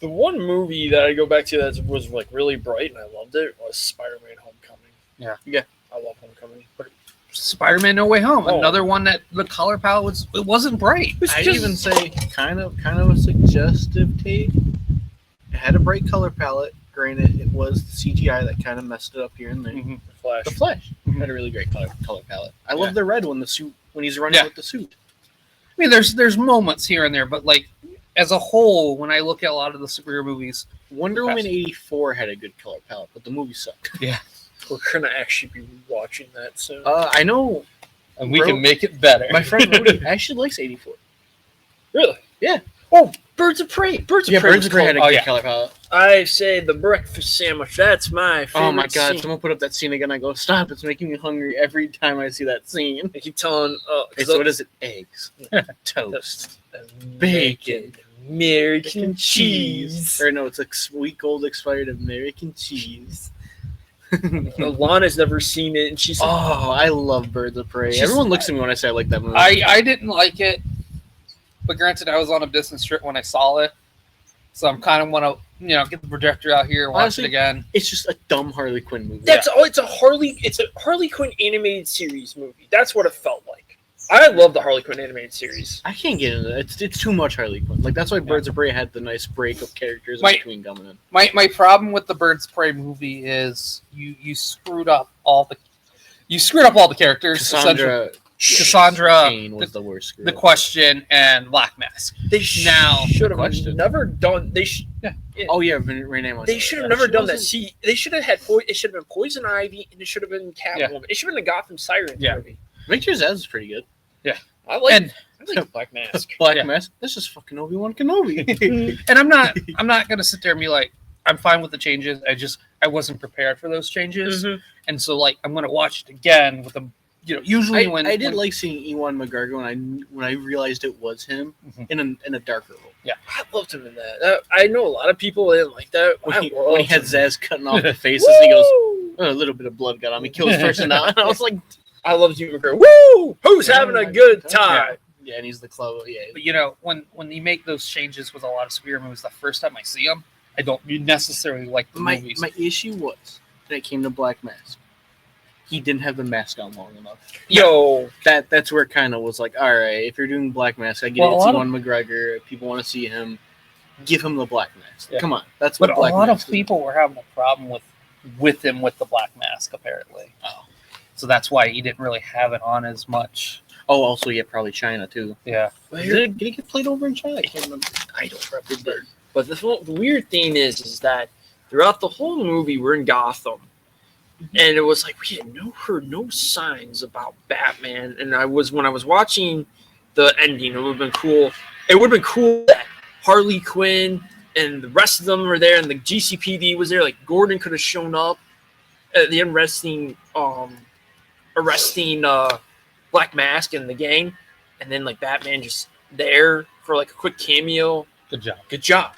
The one movie that I go back to that was like really bright and I loved it was Spider-Man: Homecoming. Yeah, I love Homecoming. But Spider-Man: No Way Home, another one that the color palette wasn't bright. I'd even say kind of a suggestive take. It had a bright color palette. Granted, it was the CGI that kind of messed it up here and there. Mm-hmm. The Flash had a really great color palette. I love the red when he's running with the suit. I mean, there's moments here and there, but like as a whole, when I look at a lot of the superhero movies, Wonder Woman 84 had a good color palette, but the movie sucked. Yeah, we're gonna actually be watching that soon. I know, and we can make it better. My friend Rudy actually likes 84. Really? Yeah. Oh, Birds of Prey. Birds of Prey had a good color palette. I say the breakfast sandwich. That's my favorite. Oh my god! Scene. Someone put up that scene again. I go, stop! It's making me hungry every time I see that scene. I keep telling. So what is it? Eggs, toast, bacon, American cheese. Or no, it's a week-old expired American cheese. Lana's never seen it, and she's like, "Oh, I love Birds of Prey." Everyone looks at me when I say I like that movie. I didn't like it, but granted, I was on a business trip when I saw it, so I'm kind of want to get the projector out here and watch it again. It's just a dumb Harley Quinn movie. It's a Harley Quinn animated series movie. That's what it felt like. I love the Harley Quinn animated series. I can't get into it. It's too much Harley Quinn. Like that's why Birds of Prey had the nice break of characters between coming in. My problem with the Birds of Prey movie is you screwed up all the characters. Cassandra Kane was the worst. The Question and Black Mask. They should have never done. Oh yeah, Renee. They should have never done that. See, they should have had. It should have been Poison Ivy, and it should have been Catwoman. It should have been the Gotham Sirens movie. Victor Zsasz is pretty good. Yeah, I like Black Mask. Black Mask. That's just fucking Obi-Wan Kenobi. And I'm not gonna sit there and be like, I'm fine with the changes. I wasn't prepared for those changes, and so like I'm gonna watch it again with them. Usually I did like seeing Ewan McGregor when I realized it was him in a darker role. Yeah, I loved him in that. I know a lot of people didn't like that. When he had Zaz cutting off the faces, he goes, a little bit of blood got on me, kill this person out. And I was like, I loved Ewan McGregor. Woo! Who's having a good time? Yeah, and he's the club. Yeah, but when you make those changes with a lot of superhero movies, the first time I see them, I don't necessarily like the movies. My issue was that it came to Black Mask. He didn't have the mask on long enough. That's where it kind of was like, all right, if you're doing Black Mask, I get it. It's Ewan McGregor. If people want to see him, give him the Black Mask. Yeah. Come on, that's what Black Mask. But a lot of people were having a problem with him with the Black Mask, apparently. Oh, so that's why he didn't really have it on as much. Oh, also, probably China too. Yeah, did it get played over in China? I can't remember. I don't remember. But the weird thing is that throughout the whole movie, we're in Gotham. And it was like we had heard no signs about Batman. And when I was watching the ending, it would have been cool. It would have been cool that Harley Quinn and the rest of them were there, and the GCPD was there. Like Gordon could have shown up at the end, arresting Black Mask and the gang, and then like Batman just there for like a quick cameo. Good job.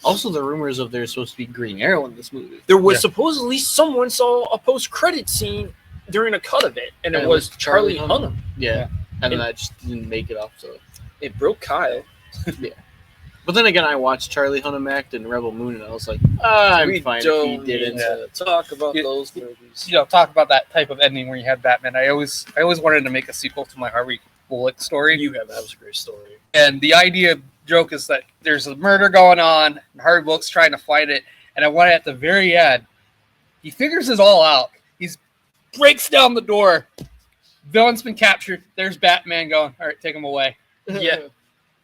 Also, the rumors of there's supposed to be Green Arrow in this movie. There was supposedly someone saw a post-credit scene during a cut of it, and it was Charlie Hunnam. Yeah, and that just didn't make it off, so it broke Kyle. Yeah. But then again, I watched Charlie Hunnam act in Rebel Moon, and I was like, I'm fine if he didn't. Talk about those movies. Talk about that type of ending where you had Batman. I always wanted to make a sequel to my Harvey Bullock story. That was a great story. And the joke is that there's a murder going on, and Harvey Bullock's trying to fight it, and I want it at the very end. He figures it all out. He breaks down the door. Villain's been captured. There's Batman going, all right, take him away. Yeah.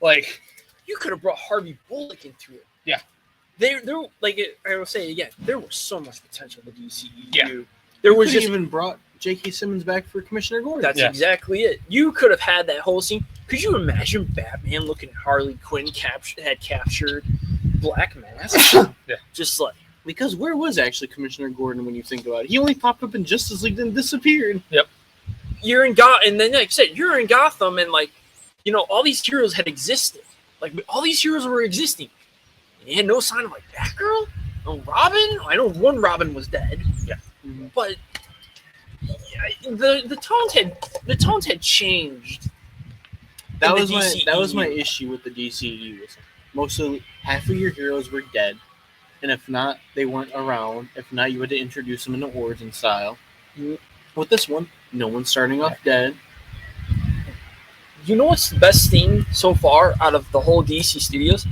Like, you could have brought Harvey Bullock into it. Yeah. I will say it again, there was so much potential with DCEU. Yeah. There was even brought J.K. Simmons back for Commissioner Gordon. That's exactly it. You could have had that whole scene. Could you imagine Batman looking at Harley Quinn had captured Black Mask? Just like, because where was actually Commissioner Gordon when you think about it? He only popped up in Justice League and disappeared. Yep. You're in Gotham, and then like I said, you're in Gotham, and like, all these heroes had existed. Like all these heroes were existing. And you had no sign of like Batgirl, no Robin. I know one Robin was dead. Yeah. but the tones had changed. That was my issue with the DCEU. Mostly half of your heroes were dead, and if not, they weren't around. If not, you had to introduce them in the origin style. With this one, no one's starting off dead. You know what's the best thing so far out of the whole DC Studios?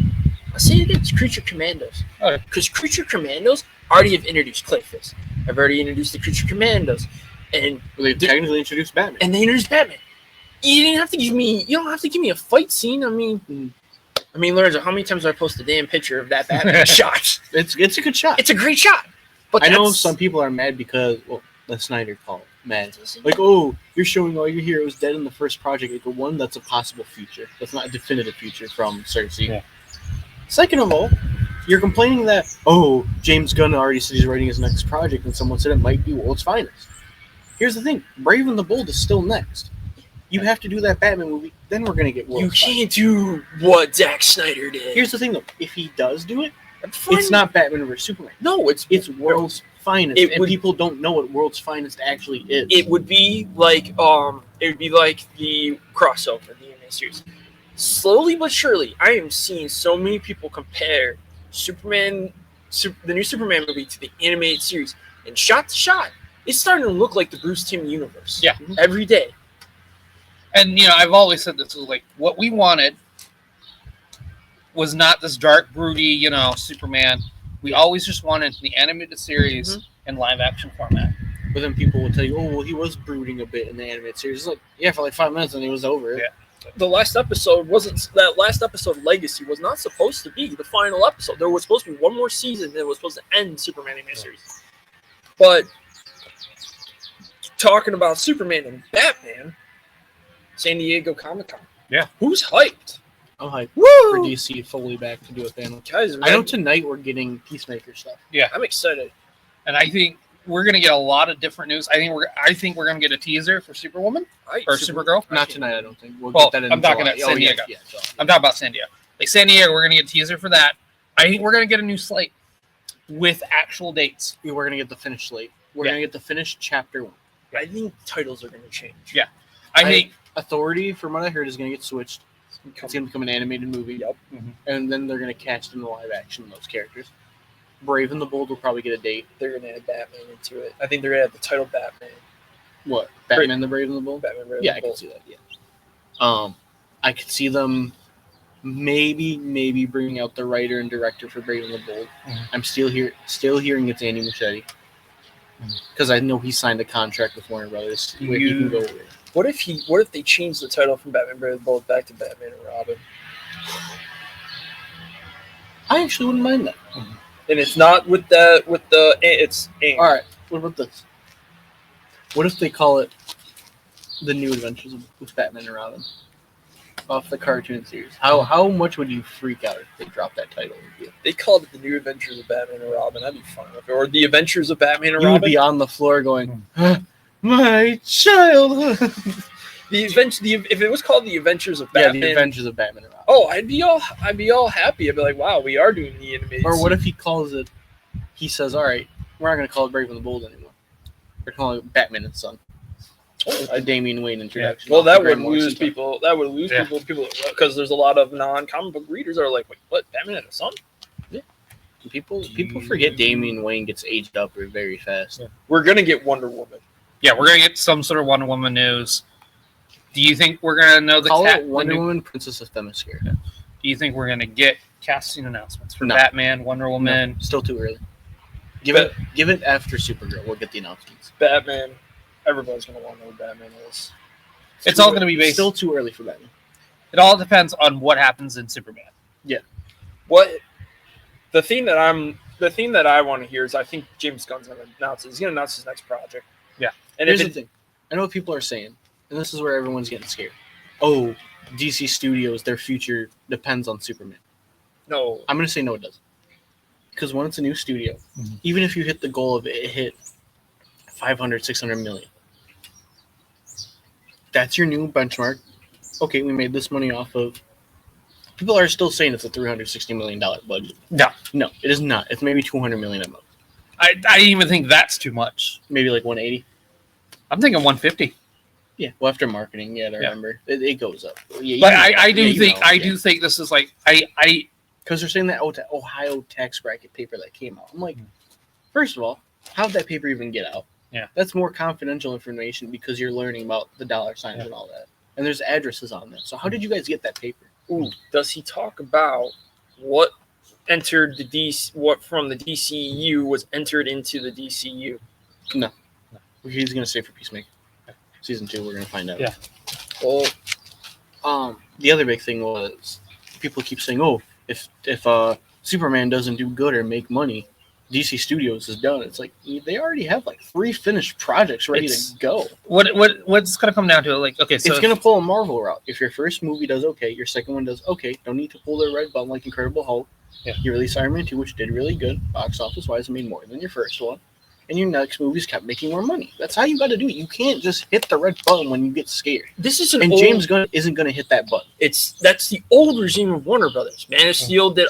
I say it's Creature Commandos. Because Creature Commandos already have introduced Clayface. I've already introduced the Creature Commandos, and they technically introduced Batman. And they introduced Batman. You don't have to give me a fight scene. I mean, Lorenzo, how many times do I post a damn picture of that Batman shot? It's a good shot. It's a great shot. But I know some people are mad because the Snyder call mad. Like, oh, you're showing all your heroes dead in the first project. Like, one, that's a possible future. That's not a definitive future from Cersei. Yeah. Second of all, you're complaining that, James Gunn already said he's writing his next project, and someone said it might be World's Finest. Here's the thing. Brave and the Bold is still next. You have to do that Batman movie, then we're going to get World's Finest. You can't do what Zack Snyder did. Here's the thing, though. If he does do it, it's not Batman vs Superman. No, it's World's Finest, and people don't know what World's Finest actually is. It would be like the crossover, the anime series. Slowly but surely, I am seeing so many people compare the new Superman movie to the animated series, and shot to shot, it's starting to look like the Bruce Timm universe. Yeah, every day. And I've always said this was like what we wanted was not this dark, broody, Superman. We always just wanted the animated series in live action format. But then people will tell you, he was brooding a bit in the animated series. It's like, yeah, for like 5 minutes, and he was over it. Yeah. The last episode Legacy was not supposed to be the final episode. There was supposed to be one more season that was supposed to end Superman animated series. But talking about Superman and Batman, San Diego Comic-Con. Yeah. Who's hyped? I'm hyped for DC fully back to do a panel. Guys, I know tonight we're getting Peacemaker stuff. Yeah. I'm excited. And I think we're going to get a lot of different news. I think we're going to get a teaser for Superwoman or Supergirl. Not tonight, I don't think. We'll get that in I'm talking about San Diego. Yeah, I'm talking about San Diego. Like San Diego, we're going to get a teaser for that. I think we're going to get a new slate with actual dates. We're going to get the finished slate. We're going to get the finished chapter 1. I think titles are going to change. Yeah. I think Authority, from what I heard, is going to get switched. It's going to become an animated movie. Yep. And then they're going to cast in the live action those characters. Brave and the Bold will probably get a date. They're going to add Batman into it. I think they're going to add the title Batman. What? Batman the Brave and the Bold? Batman Brave and the Bold. I can see that, yeah. I could see them maybe bringing out the writer and director for Brave and the Bold. I'm still hearing it's Andy Muschietti. Because I know he signed a contract with Warner Brothers where he can go over it. What if they change the title from Batman Brave and the Bold back to Batman and Robin? I actually wouldn't mind that. And it's not it's all right. What about this? What if they call it the New Adventures with Batman and Robin off the cartoon series? How much would you freak out if they dropped that title? They called it the New Adventures of Batman and Robin. I'd be fine with it. Or the Adventures of Batman and Robin. You would be on the floor going, my childhood. If it was called the Adventures of Batman, the Adventures of Batman and Robin. Oh, I'd be all happy. I'd be like, wow, we are doing the animated. Or what if he calls it? He says, all right, we're not going to call it Brave and the Bold anymore. We're calling it Batman and Son. A Damian Wayne introduction. Well, that would lose people. That would lose people because there's a lot of non-comic book readers that are like, wait, what? Batman and a son? Yeah. People forget Damian Wayne gets aged up very fast. Yeah. We're gonna get Wonder Woman. Yeah, we're gonna get some sort of Wonder Woman news. Do you think we're gonna know the Wonder Woman, Princess of Themyscira? Do you think we're gonna get casting announcements for Batman, Wonder Woman? No, still too early. Give it after Supergirl. We'll get the announcements. Batman. Everybody's going to want to know what Batman is. It's all going to be based. Still too early for Batman. It all depends on what happens in Superman. Yeah. The thing that I want to hear is I think James Gunn's going to announce it. He's going to announce his next project. Yeah. And here's the thing. I know what people are saying, and this is where everyone's getting scared. Oh, DC Studios, their future depends on Superman. No. I'm going to say no, it doesn't. Because when it's a new studio, even if you hit the goal of it hit 500, 600 million. That's your new benchmark. Okay, we made this money off of. People are still saying it's a $360 million budget. No, it is not. It's maybe $200 million a month. I even think that's too much. Maybe like 180. I'm thinking 150. Yeah. Well, after marketing, I remember it goes up. Yeah, But I do think this is like I because they're saying that Ohio tax bracket paper that came out. I'm like, first of all, how'd that paper even get out? Yeah. That's more confidential information because you're learning about the dollar signs and all that. And there's addresses on that. So how did you guys get that paper? Ooh, does he talk about what entered the DC? What from the DCU was entered into the DCU? No. He's gonna stay for Peacemaker. Season 2, we're gonna find out. Yeah. Well, the other big thing was people keep saying, if Superman doesn't do good or make money, DC Studios is done. It's like they already have like 3 finished projects ready to go. What's gonna come down to? Like, okay, so it's gonna pull a Marvel route. If your first movie does okay, your second one does okay. Don't need to pull the red button like Incredible Hulk. Yeah. You release Iron Man 2, which did really good, box office wise, it made more than your first one. And your next movies kept making more money. That's how you got to do it. You can't just hit the red button when you get scared. James Gunn isn't going to hit that button. That's the old regime of Warner Brothers. Man of Steel did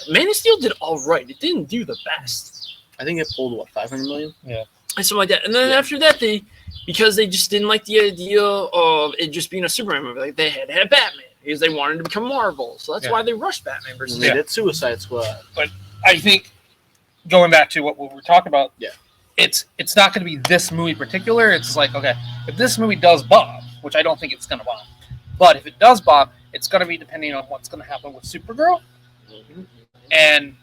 all right. It didn't do the best. I think it pulled $500 million. Yeah, and something like that. And then after that, because they just didn't like the idea of it just being a Superman movie. Like they had to have Batman because they wanted to become Marvel. So that's why they rushed Batman versus. They did Suicide Squad. But I think going back to what we were talking about. Yeah. It's not going to be this movie in particular. It's like, okay, if this movie does bomb, which I don't think it's going to bomb, but if it does bomb, it's going to be depending on what's going to happen with Supergirl and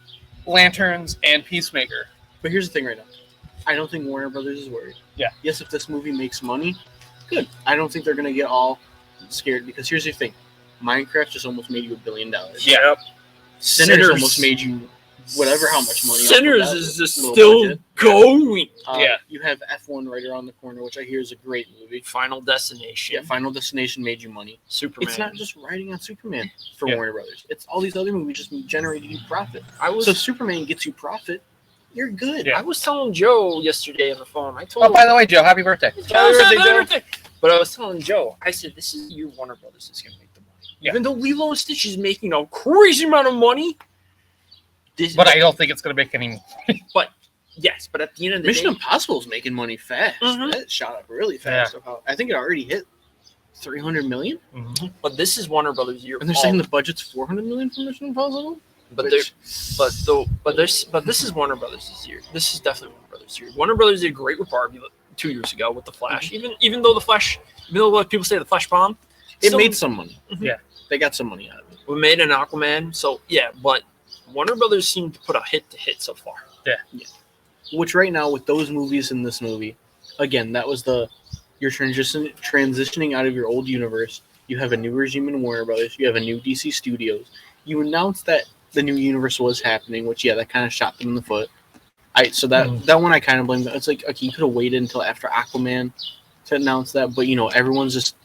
Lanterns and Peacemaker. But here's the thing right now. I don't think Warner Brothers is worried. Yeah. Yes, if this movie makes money, good. I don't think they're going to get all scared because here's the thing. Minecraft just almost made you $1 billion. Yep. Sinners almost made you whatever how much money. Sinners is just still budget. Going. You have F1 right around the corner, which I hear is a great movie. Final Destination. Yeah, Final Destination made you money. Superman. It's not just riding on Superman for Warner Brothers. It's all these other movies just generating you profit. So if Superman gets you profit, you're good. Yeah. I was telling Joe yesterday on the phone. I told him, by the way, Joe, happy birthday. Happy birthday. But I was telling Joe, I said, this is the year Warner Brothers is going to make the money. Yeah. Even though Lilo and Stitch is making a crazy amount of money. But I don't think it's going to make any money. But yes, but at the end of the Mission Impossible is making money fast. Mm-hmm. That shot up really fast. Yeah. I think it already hit $300 million. Mm-hmm. But this is Warner Brothers' year. And they're saying the budget's $400 million for Mission Impossible. But this is Warner Brothers' year. This is definitely Warner Brothers' year. Warner Brothers did great with Barbie 2 years ago with the Flash. Mm-hmm. Even though the Flash, people say the Flash bomb, it made some money. Mm-hmm. Yeah, they got some money out of it. We made an Aquaman, so yeah, but Warner Brothers seemed to put a hit to hit so far. Yeah. Which right now with those movies in this movie, again, that was you're transitioning out of your old universe. You have a new regime in Warner Brothers. You have a new DC Studios. You announced that the new universe was happening, which that kind of shot them in the foot. That one I kind of blame. It's like, okay, you could have waited until after Aquaman to announce that, but everyone's just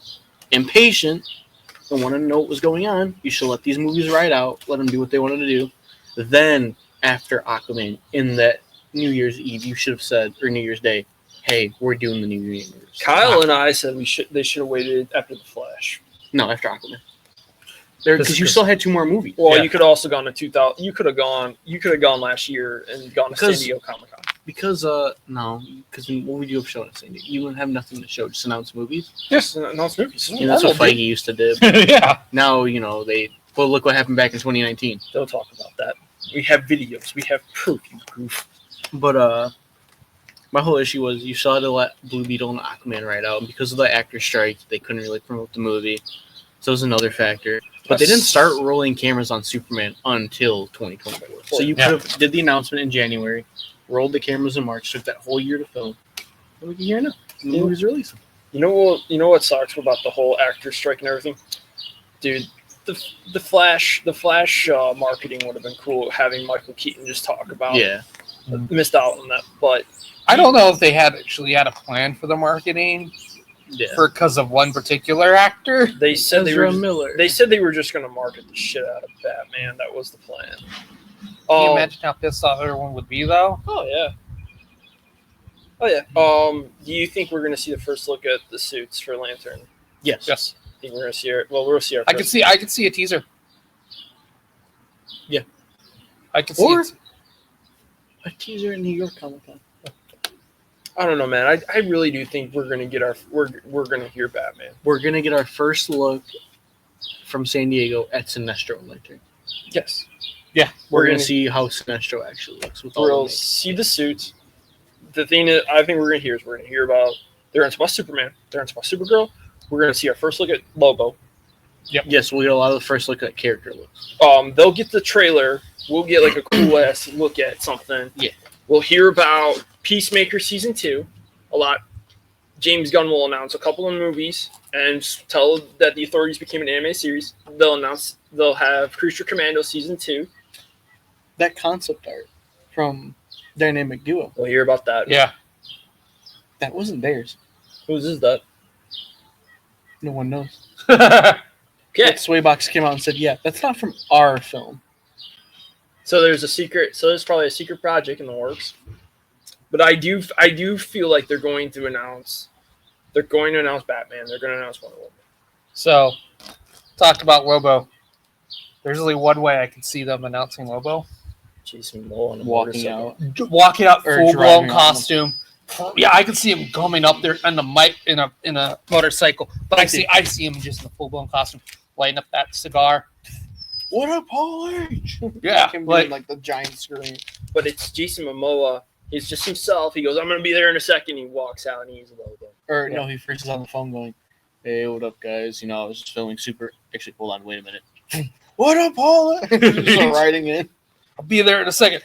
impatient and wanted to know what was going on. You should let these movies ride out, let them do what they wanted to do. Then after Aquaman in that New Year's Eve, you should have said, or New Year's Day, hey, we're doing the new universe. Kyle and I said they should have waited after the Flash. No, after Aquaman. Because you still had 2 more movies. Well, you could have also gone to 2000. You could have gone last year and gone to San Diego Comic Con. Because what would you have shown at San Diego? You wouldn't have nothing to show, just announce movies. Yes, announce movies. That's what Feige used to do. Yeah. Now well, look what happened back in 2019. They'll talk about that. We have videos. We have proof. You goof. But my whole issue was you saw to let Blue Beetle and Aquaman ride out, and because of the actor strike, they couldn't really promote the movie. So it was another factor. But they didn't start rolling cameras on Superman until 2024. So you could have did the announcement in January, rolled the cameras in March, took that whole year to film. And we can hear now. The movie's releasing. You know what sucks about the whole actor strike and everything? Dude, the Flash marketing would have been cool, having Michael Keaton just talk about it. Yeah. Missed out on that, but I don't know if they actually had a plan for the marketing because of one particular actor. They said they were just going to market the shit out of Batman. That was the plan. Can you imagine how pissed off everyone would be, though? Oh yeah. Do you think we're going to see the first look at the suits for Lantern? Yes. I think we're going to see it. Well, we'll see. I could see a teaser. Yeah. I could see a teaser in New York Comic Con. I don't know, man. I really do think we're gonna get we're gonna hear Batman. We're gonna get our first look from San Diego at Sinestro later. Yes. Yeah, We're gonna see how Sinestro actually looks with all We'll the see the suits. The thing that I think we're gonna hear is we're gonna hear about they're gonna talk about Superman. They're gonna talk about Supergirl. We're gonna see our first look at Lobo. Yep. Yes, we'll get a lot of the first look at character looks. They'll get the trailer. We'll get like a cool ass look at something. Yeah. We'll hear about Peacemaker season 2 a lot. James Gunn will announce a couple of movies and tell that the authorities became an anime series. They'll have Cruiser Commando season 2. That concept art from Dynamic Duo. We'll hear about that. Yeah. That wasn't theirs. Whose is that? No one knows. Okay. Swaybox came out and said, "Yeah, that's not from our film." So there's probably a secret project in the works. But I do feel like they're going to announce Batman. They're going to announce Wonder Woman. So, talked about Lobo. There's only one way I can see them announcing Lobo. Jason Momoa on a Walking motorcycle. out. Walking out Or full blown driving on costume. Yeah, I can see him coming up there on the mic in a motorcycle. But I see him just in a full blown costume, lighting up that cigar. What up, Paul H? Yeah, Him like- doing, like the giant screen. But it's Jason Momoa. He's just himself. He goes, "I'm going to be there in a second." He walks out and he's Lobo. Or no, he first is on the phone going, "Hey, what up, guys? You know, I was just filming Super." Actually, hold on, wait a minute. What up, Paul? Just writing in. I'll be there in a second.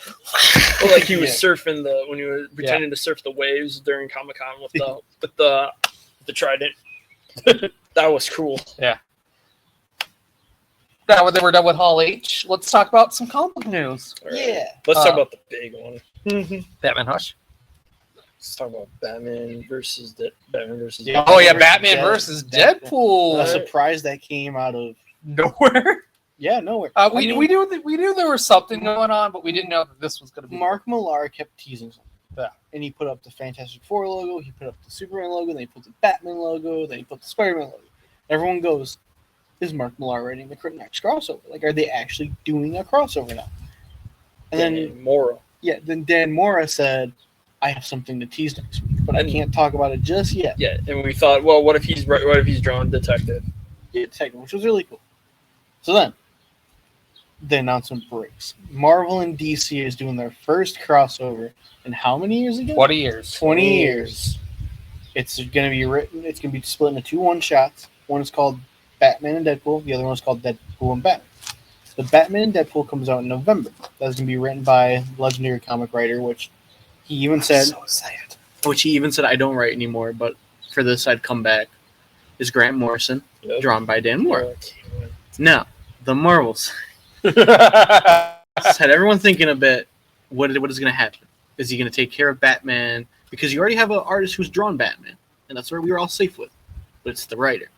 Well, like he was surfing when he was pretending to surf the waves during Comic-Con with the trident. That was cool. Yeah. Now that we're done with Hall H, let's talk about some comic news. All right. Yeah. Let's talk about the big one. Batman Hush. Let's talk about Batman versus Yeah. Oh yeah, Batman versus Deadpool. A surprise that came out of Nowhere. Yeah, nowhere. We knew there was something going on, but we didn't know that this was going to be. Mark Millar kept teasing something. Yeah. And he put up the Fantastic Four logo, he put up the Superman logo, then he put the Batman logo, then he put the Spider-Man logo. Everyone goes, is Mark Millar writing the next crossover? Like, are they actually doing a crossover now? And then Mora. Yeah, then Dan Mora said, I have something to tease next week, but I can't talk about it just yet. Yeah, and we thought, well, what if he's drawn Detective? Yeah, Detective, which was really cool. So then, the announcement breaks. Marvel and DC is doing their first crossover in how many years again? 20 years. 20 years. It's going to be written, it's going to be split into 2 one-shots. One is called Batman and Deadpool. The other one is called Deadpool and Batman. The Batman and Deadpool comes out in November. That's going to be written by legendary comic writer, which he even said, I don't write anymore, but for this I'd come back, is Grant Morrison, drawn by Dan Mora. Now, the Marvels had everyone thinking a bit, what is going to happen? Is he going to take care of Batman? Because you already have an artist who's drawn Batman, and that's where we were all safe with. But it's the writer.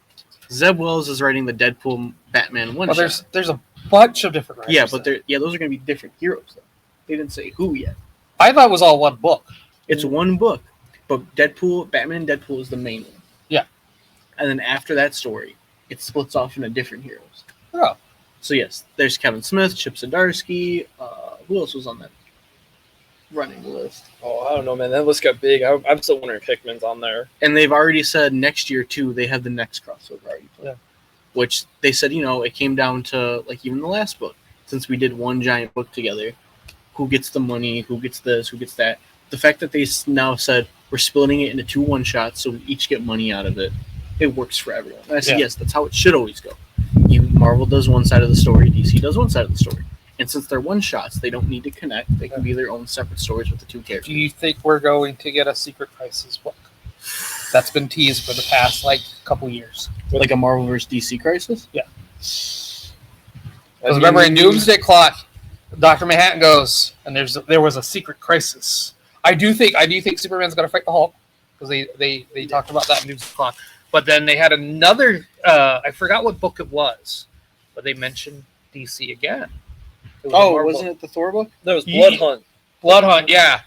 Zeb Wells is writing the Deadpool Batman one-shot. Well, there's a bunch of different writers. Yeah, but those are going to be different heroes, though. They didn't say who yet. I thought it was all one book. It's one book, but Batman and Deadpool is the main one. Yeah. And then after that story, it splits off into different heroes. Oh. So yes, there's Kevin Smith, Chip Zdarsky. Who else was on that running list? Oh, I don't know, man. That list got big. I'm still wondering if Hickman's on there. And they've already said next year, too, they have the next crossover already planned. Yeah. Which they said, it came down to, like, even the last book. Since we did one giant book together, who gets the money, who gets this, who gets that. The fact that they now said, we're splitting it into 2 one-shots so we each get money out of it, it works for everyone. And I said, yes, that's how it should always go. Marvel does one side of the story, DC does one side of the story. And since they're one-shots, they don't need to connect. They can be their own separate stories with the 2 characters. Do you think we're going to get a Secret Crisis book? That's been teased for the past, couple years. Like a Marvel vs. DC Crisis? Yeah. Because remember in Doomsday Clock, Dr. Manhattan goes, and there was a Secret Crisis. I do think Superman's going to fight the Hulk, because they talked about that in Doomsday Clock. But then they had another, I forgot what book it was, but they mentioned DC again. Wasn't it the Thor book? That was Blood Hunt. Blood Hunt, yeah.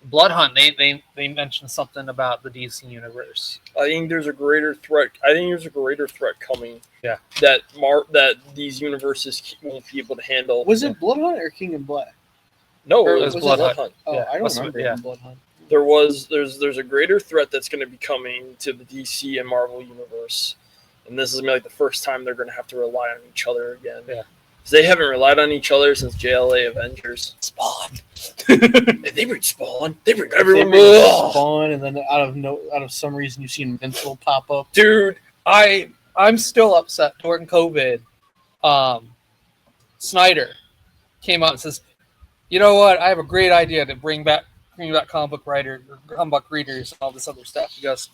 Blood Hunt. They mentioned something about the DC universe. I think there's a greater threat. Coming. Yeah. That these universes won't be able to handle. Was it Blood Hunt or King in Black? No, it was Blood Hunt. Oh, yeah. I don't remember Blood Hunt. there's a greater threat that's going to be coming to the DC and Marvel universe, and this is gonna be like the first time they're going to have to rely on each other again. Yeah. They haven't relied on each other since JLA Avengers. Spawn. They bring Spawn. They bring everyone. Spawn, and then out of some reason you see Invincible pop up. Dude, I'm still upset during COVID. Snyder came out and says, "You know what? I have a great idea to bring back comic book writers, comic book readers, and all this other stuff." He goes,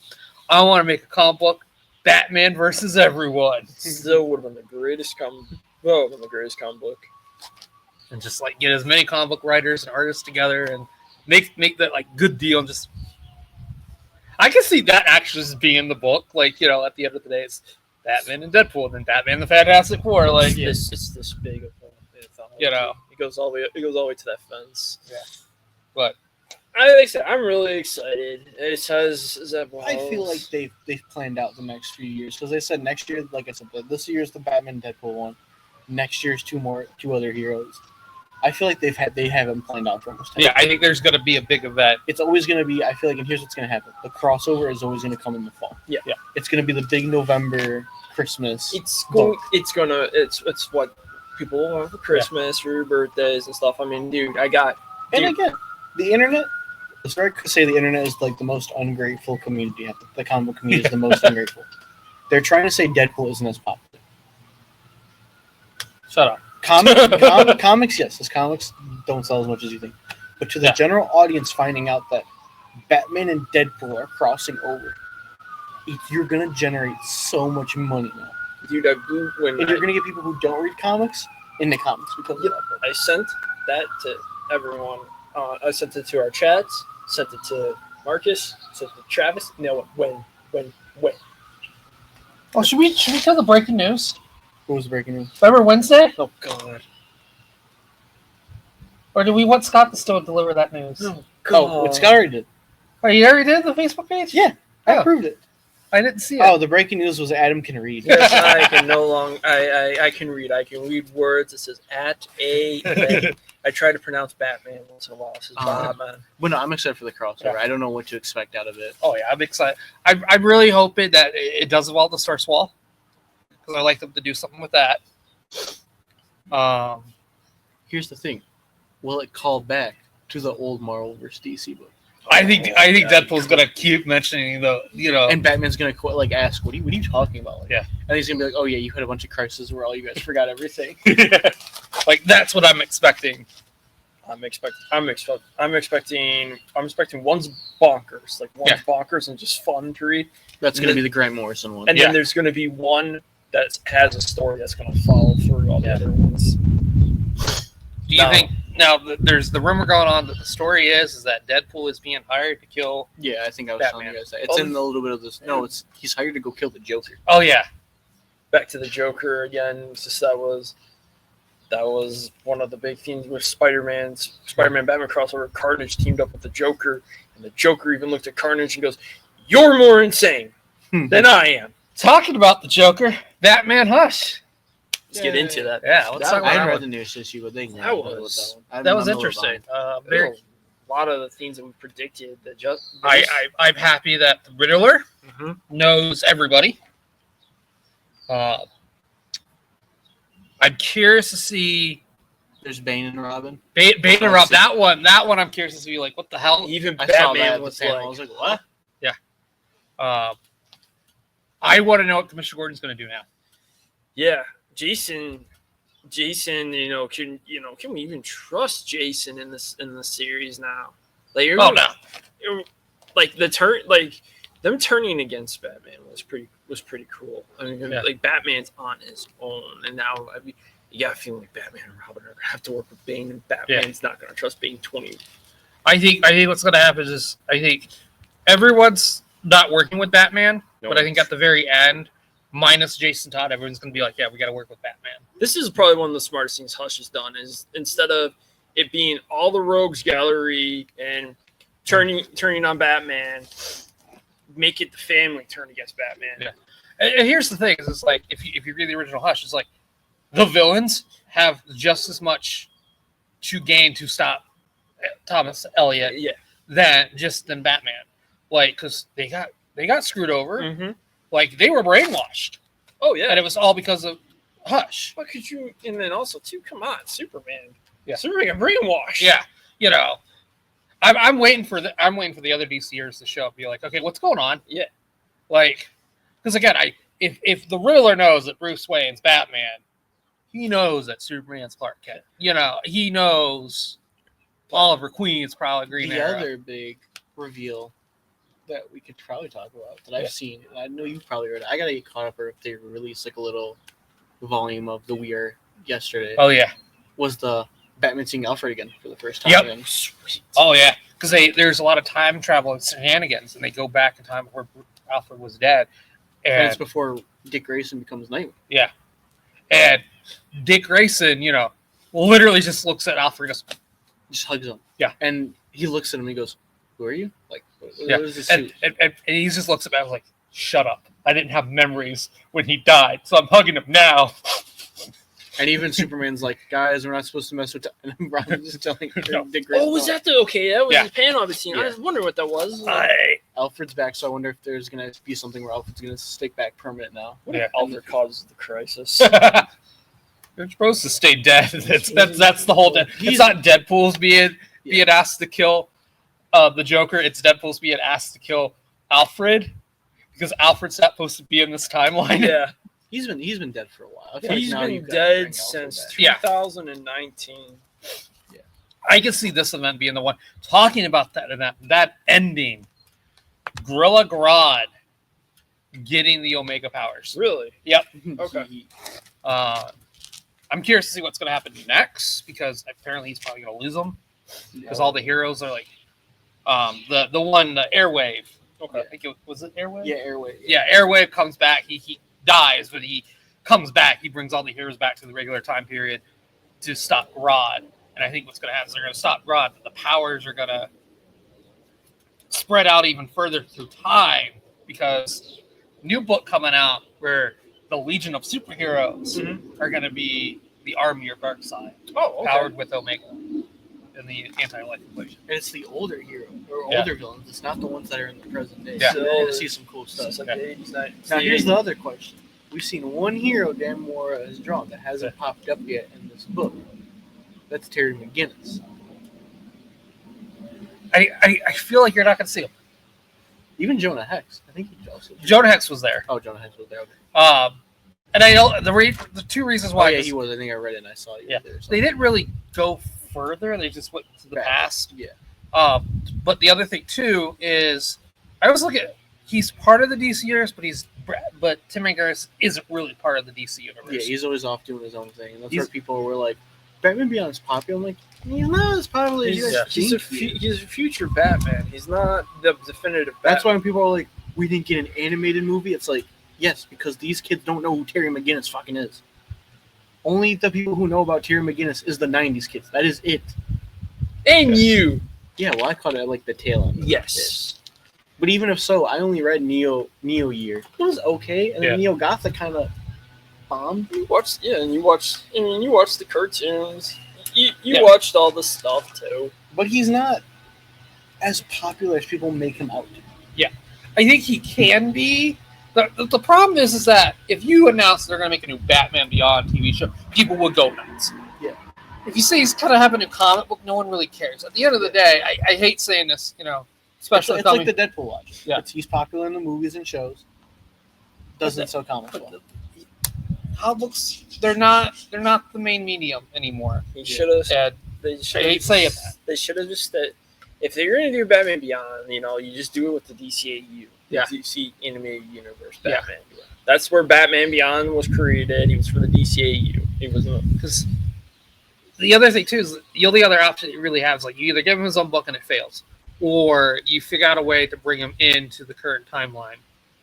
"I want to make a comic book, Batman versus everyone." Still would have been the greatest comic. Well, would have been the greatest comic book. And just like get as many comic book writers and artists together and make that like good deal. And just, I can see that actually just being in the book. Like, you know, at the end of the day, it's Batman and Deadpool, and then Batman and the Fantastic Four. Like, it's this big of a, you know, it goes all the way to that fence. Yeah, but like I said, I'm really excited. It says that. I feel like they've planned out the next few years because they said next year, like I said, this year's the Batman Deadpool one. Next year's two other heroes. I feel like they haven't planned out for almost 10 yeah, I think there's going to be a big event. It's always going to be. I feel like, and here's what's going to happen: the crossover is always going to come in the fall. Yeah. It's going to be the big November Christmas. It's what people want for Christmas, for your birthdays and stuff. I mean, dude, again, the internet. It's very to say the internet is like the most ungrateful community. The comic book community is the most ungrateful. They're trying to say Deadpool isn't as popular. Shut up. Comics, yes, because comics don't sell as much as you think. But to the general audience, finding out that Batman and Deadpool are crossing over, you're gonna generate so much money now. Dude, you're gonna get people who don't read comics into comics because of that. I sent that to everyone. I sent it to our chats. Sent it to Marcus. Sent it to Travis. No, when? Oh, should we tell the breaking news? What was the breaking news? Remember Wednesday? Oh God. Or do we want Scott to still deliver that news? Oh, what Scott already did. Oh, you already did the Facebook page? Yeah, I approved it. I didn't see it. Oh, the breaking news was Adam can read. Yes, I can no longer. I can read. I can read words. It says I try to pronounce Batman once in a while. It says Batman. But no, I'm excited for the crossover. I don't know what to expect out of it. Oh yeah, I'm excited. I'm really hoping that it does well to Source Wall, because I like them to do something with that. Here's the thing: will it call back to the old Marvel vs. DC book? I think Deadpool's gonna keep mentioning and Batman's gonna ask, "What are you talking about?" Yeah, and he's gonna be like, "Oh yeah, you had a bunch of crises where all you guys forgot everything." Like that's what I'm expecting. I'm expecting one's bonkers, bonkers and just fun to read. That's gonna be the Grant Morrison one, and then there's gonna be one that has a story that's gonna follow through all the other ones. Do you think? Now, there's the rumor going on that the story is that Deadpool is being hired to kill. Yeah, I think I was Batman. telling you guys that. It's in a little bit of this. No, he's hired to go kill the Joker. Oh yeah. Back to the Joker again. Just that was one of the big themes with Spider-Man Batman crossover. Carnage teamed up with the Joker, and the Joker even looked at Carnage and goes, "You're more insane than I am." Talking about the Joker, Batman Hush. Let's get into that. Yeah, let's talk about I that. read the news issue, but that was interesting. A lot of the things that we predicted. I'm happy that the Riddler knows everybody. I'm curious to see. There's Bane and Robin. Bane and Robin. That one. I'm curious to see. Like, what the hell? Even Batman was like, I was like, what? Yeah. I want to know what Commissioner Gordon's going to do now. Yeah, Jason. Can we even trust Jason in the series now? Like, no. Like them turning against Batman was pretty cool. I mean, like Batman's on his own, and now you got a feeling like Batman and Robin are gonna have to work with Bane, and Batman's not gonna trust Bane 20. I think what's gonna happen is I think everyone's not working with Batman, but I think at the very end, minus Jason Todd, everyone's going to be like, yeah, we got to work with Batman. This is probably one of the smartest things Hush has done, is instead of it being all the rogues gallery and turning on Batman, make it the family turn against Batman. Yeah. And here's the thing, is it's like, if you read the original Hush, it's like the villains have just as much to gain to stop Thomas Elliot than Batman. Like, because they got screwed over. Mm-hmm. Like, they were brainwashed. Oh yeah, And it was all because of Hush. what could you? And then also too, come on, Superman. Yeah. Superman got brainwashed. Yeah, you know, I'm waiting for the other DCers to show up and be like, okay, what's going on? Yeah. Like, because again, if the Riddler knows that Bruce Wayne's Batman, he knows that Superman's Clark Kent. You know, he knows Oliver Queen's probably Green Arrow. The other big reveal that we could probably talk about that I've seen, and I know you've probably read it. I gotta get caught up, or if they released like a little volume of the We Are yesterday. Oh yeah, was the Batman seeing Alfred again for the first time. Yep. Sweet. Oh yeah, because there's a lot of time travel and shenanigans, and they go back in time before Alfred was dead, and it's before Dick Grayson becomes Nightwing. Yeah, and Dick Grayson, you know, literally just looks at Alfred, just hugs him. Yeah, and he looks at him and he goes, "Who are you?" Like, what is this and he just looks at me. I was like, "Shut up! I didn't have memories when he died, so I'm hugging him now." And even Superman's like, "Guys, we're not supposed to mess with." And Robin's just telling No. Dick Grayson. Oh, was that the okay? That was Yeah. the panel scene. Yeah. I was wondering what that was. Alfred's back, so I wonder if there's gonna be something where Alfred's gonna stick back permanent now. What if Alfred causes the crisis? They're supposed to stay dead. That's the whole. It's not Deadpool's being asked to kill the Joker. It's Deadpool's being asked to kill Alfred because Alfred's not supposed to be in this timeline. Yeah. He's been dead for a while. I feel He's like now been you've got to dead bring since Alfred back. 2019. I can see this event being the one talking about that event, that ending. Gorilla Grodd getting the Omega powers. Really? Yep. Okay. I'm curious to see what's going to happen next because apparently he's probably going to lose them because all the heroes are like the Airwave. Okay. I think was it Airwave? Yeah, Airwave. Yeah, Airwave comes back. He dies, but he comes back. He brings all the heroes back to the regular time period to stop Grodd. And I think what's going to happen is they're going to stop Grodd, but the powers are going to spread out even further through time because new book coming out where the Legion of Superheroes are going to be the army of Darkseid, powered with Omega and the anti-life equation. And it's the older hero or older villains. It's not the ones that are in the present day. Yeah. So we're gonna see some cool stuff. Since like the 80s, 90s. Now here's the other question: we've seen one hero Dan Mora has drawn that hasn't popped up yet in this book. That's Terry McGinnis. I feel like you're not going to see him. Even Jonah Hex. I think he also. Jonah Hex was there. Oh, Jonah Hex was there. Okay. And I know the two reasons why. Oh, yeah, he was. I think I read it and I saw you there. They didn't really go further. They just went to the past. Yeah. But the other thing too is, I always look at he's part of the DC universe, but Tim McGinnis isn't really part of the DC universe. Yeah, he's always off doing his own thing, and that's He's- where people were like, "Batman Beyond is popular." I'm like, he's not as popular as you guys He's a think. he's a future Batman. He's not the definitive Batman. That's why when people are like, "We didn't get an animated movie," it's like, yes, because these kids don't know who Terry McGinnis fucking is. Only the people who know about Terry McGinnis is the '90s kids. That is it. And you. Yeah, well, I caught it at like the tail end. Yes. But even if so, I only read Neo Year. It was okay, and then Neo Gothic kind of bombed. You watched the cartoons. You watched all the stuff too. But he's not as popular as people make him out to. I think he can be. The problem is that if you announce they're going to make a new Batman Beyond TV show, people will go nuts. Yeah. If you say he's going to have a new comic book, no one really cares. At the end of the day, I hate saying this, especially It's like the Deadpool watch. Yeah. He's popular in the movies and shows. Doesn't sell comics well. comic books, they're not the main medium anymore. He should have. I hate saying that. They should have just if they're going to do Batman Beyond, you just do it with the DCAU. Yeah. DC Animated Universe Batman Beyond. That's where Batman Beyond was created. He was for the DCAU. He wasn't because the other thing too is the only other option you really have is like you either give him his own book and it fails, or you figure out a way to bring him into the current timeline.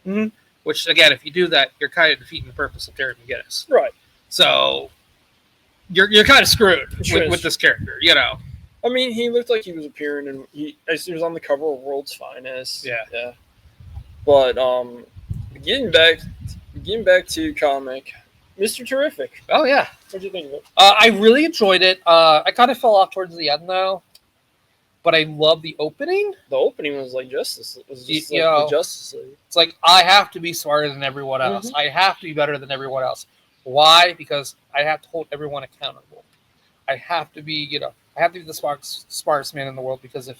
Mhm. Which again, if you do that, you're kind of defeating the purpose of Terry McGinnis. right. So you're kind of screwed with this character, I mean, he looked like he was appearing, and he was on the cover of World's Finest. Yeah. But getting back to comic, Mr. Terrific. Oh yeah. What do you think of it? I really enjoyed it. I kind of fell off towards the end though. but I love the opening. The opening was like Justice. It was just You like know, the Justice League. It's like, I have to be smarter than everyone else. I have to be better than everyone else. Why? Because I have to hold everyone accountable. I have to be, I have to be the smartest man in the world, because if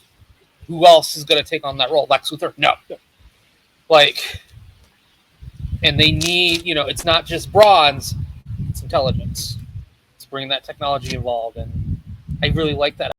who else is going to take on that role? Lex Luthor? No. Like, and they need, it's not just bronze, it's intelligence. It's bringing that technology involved, and I really like that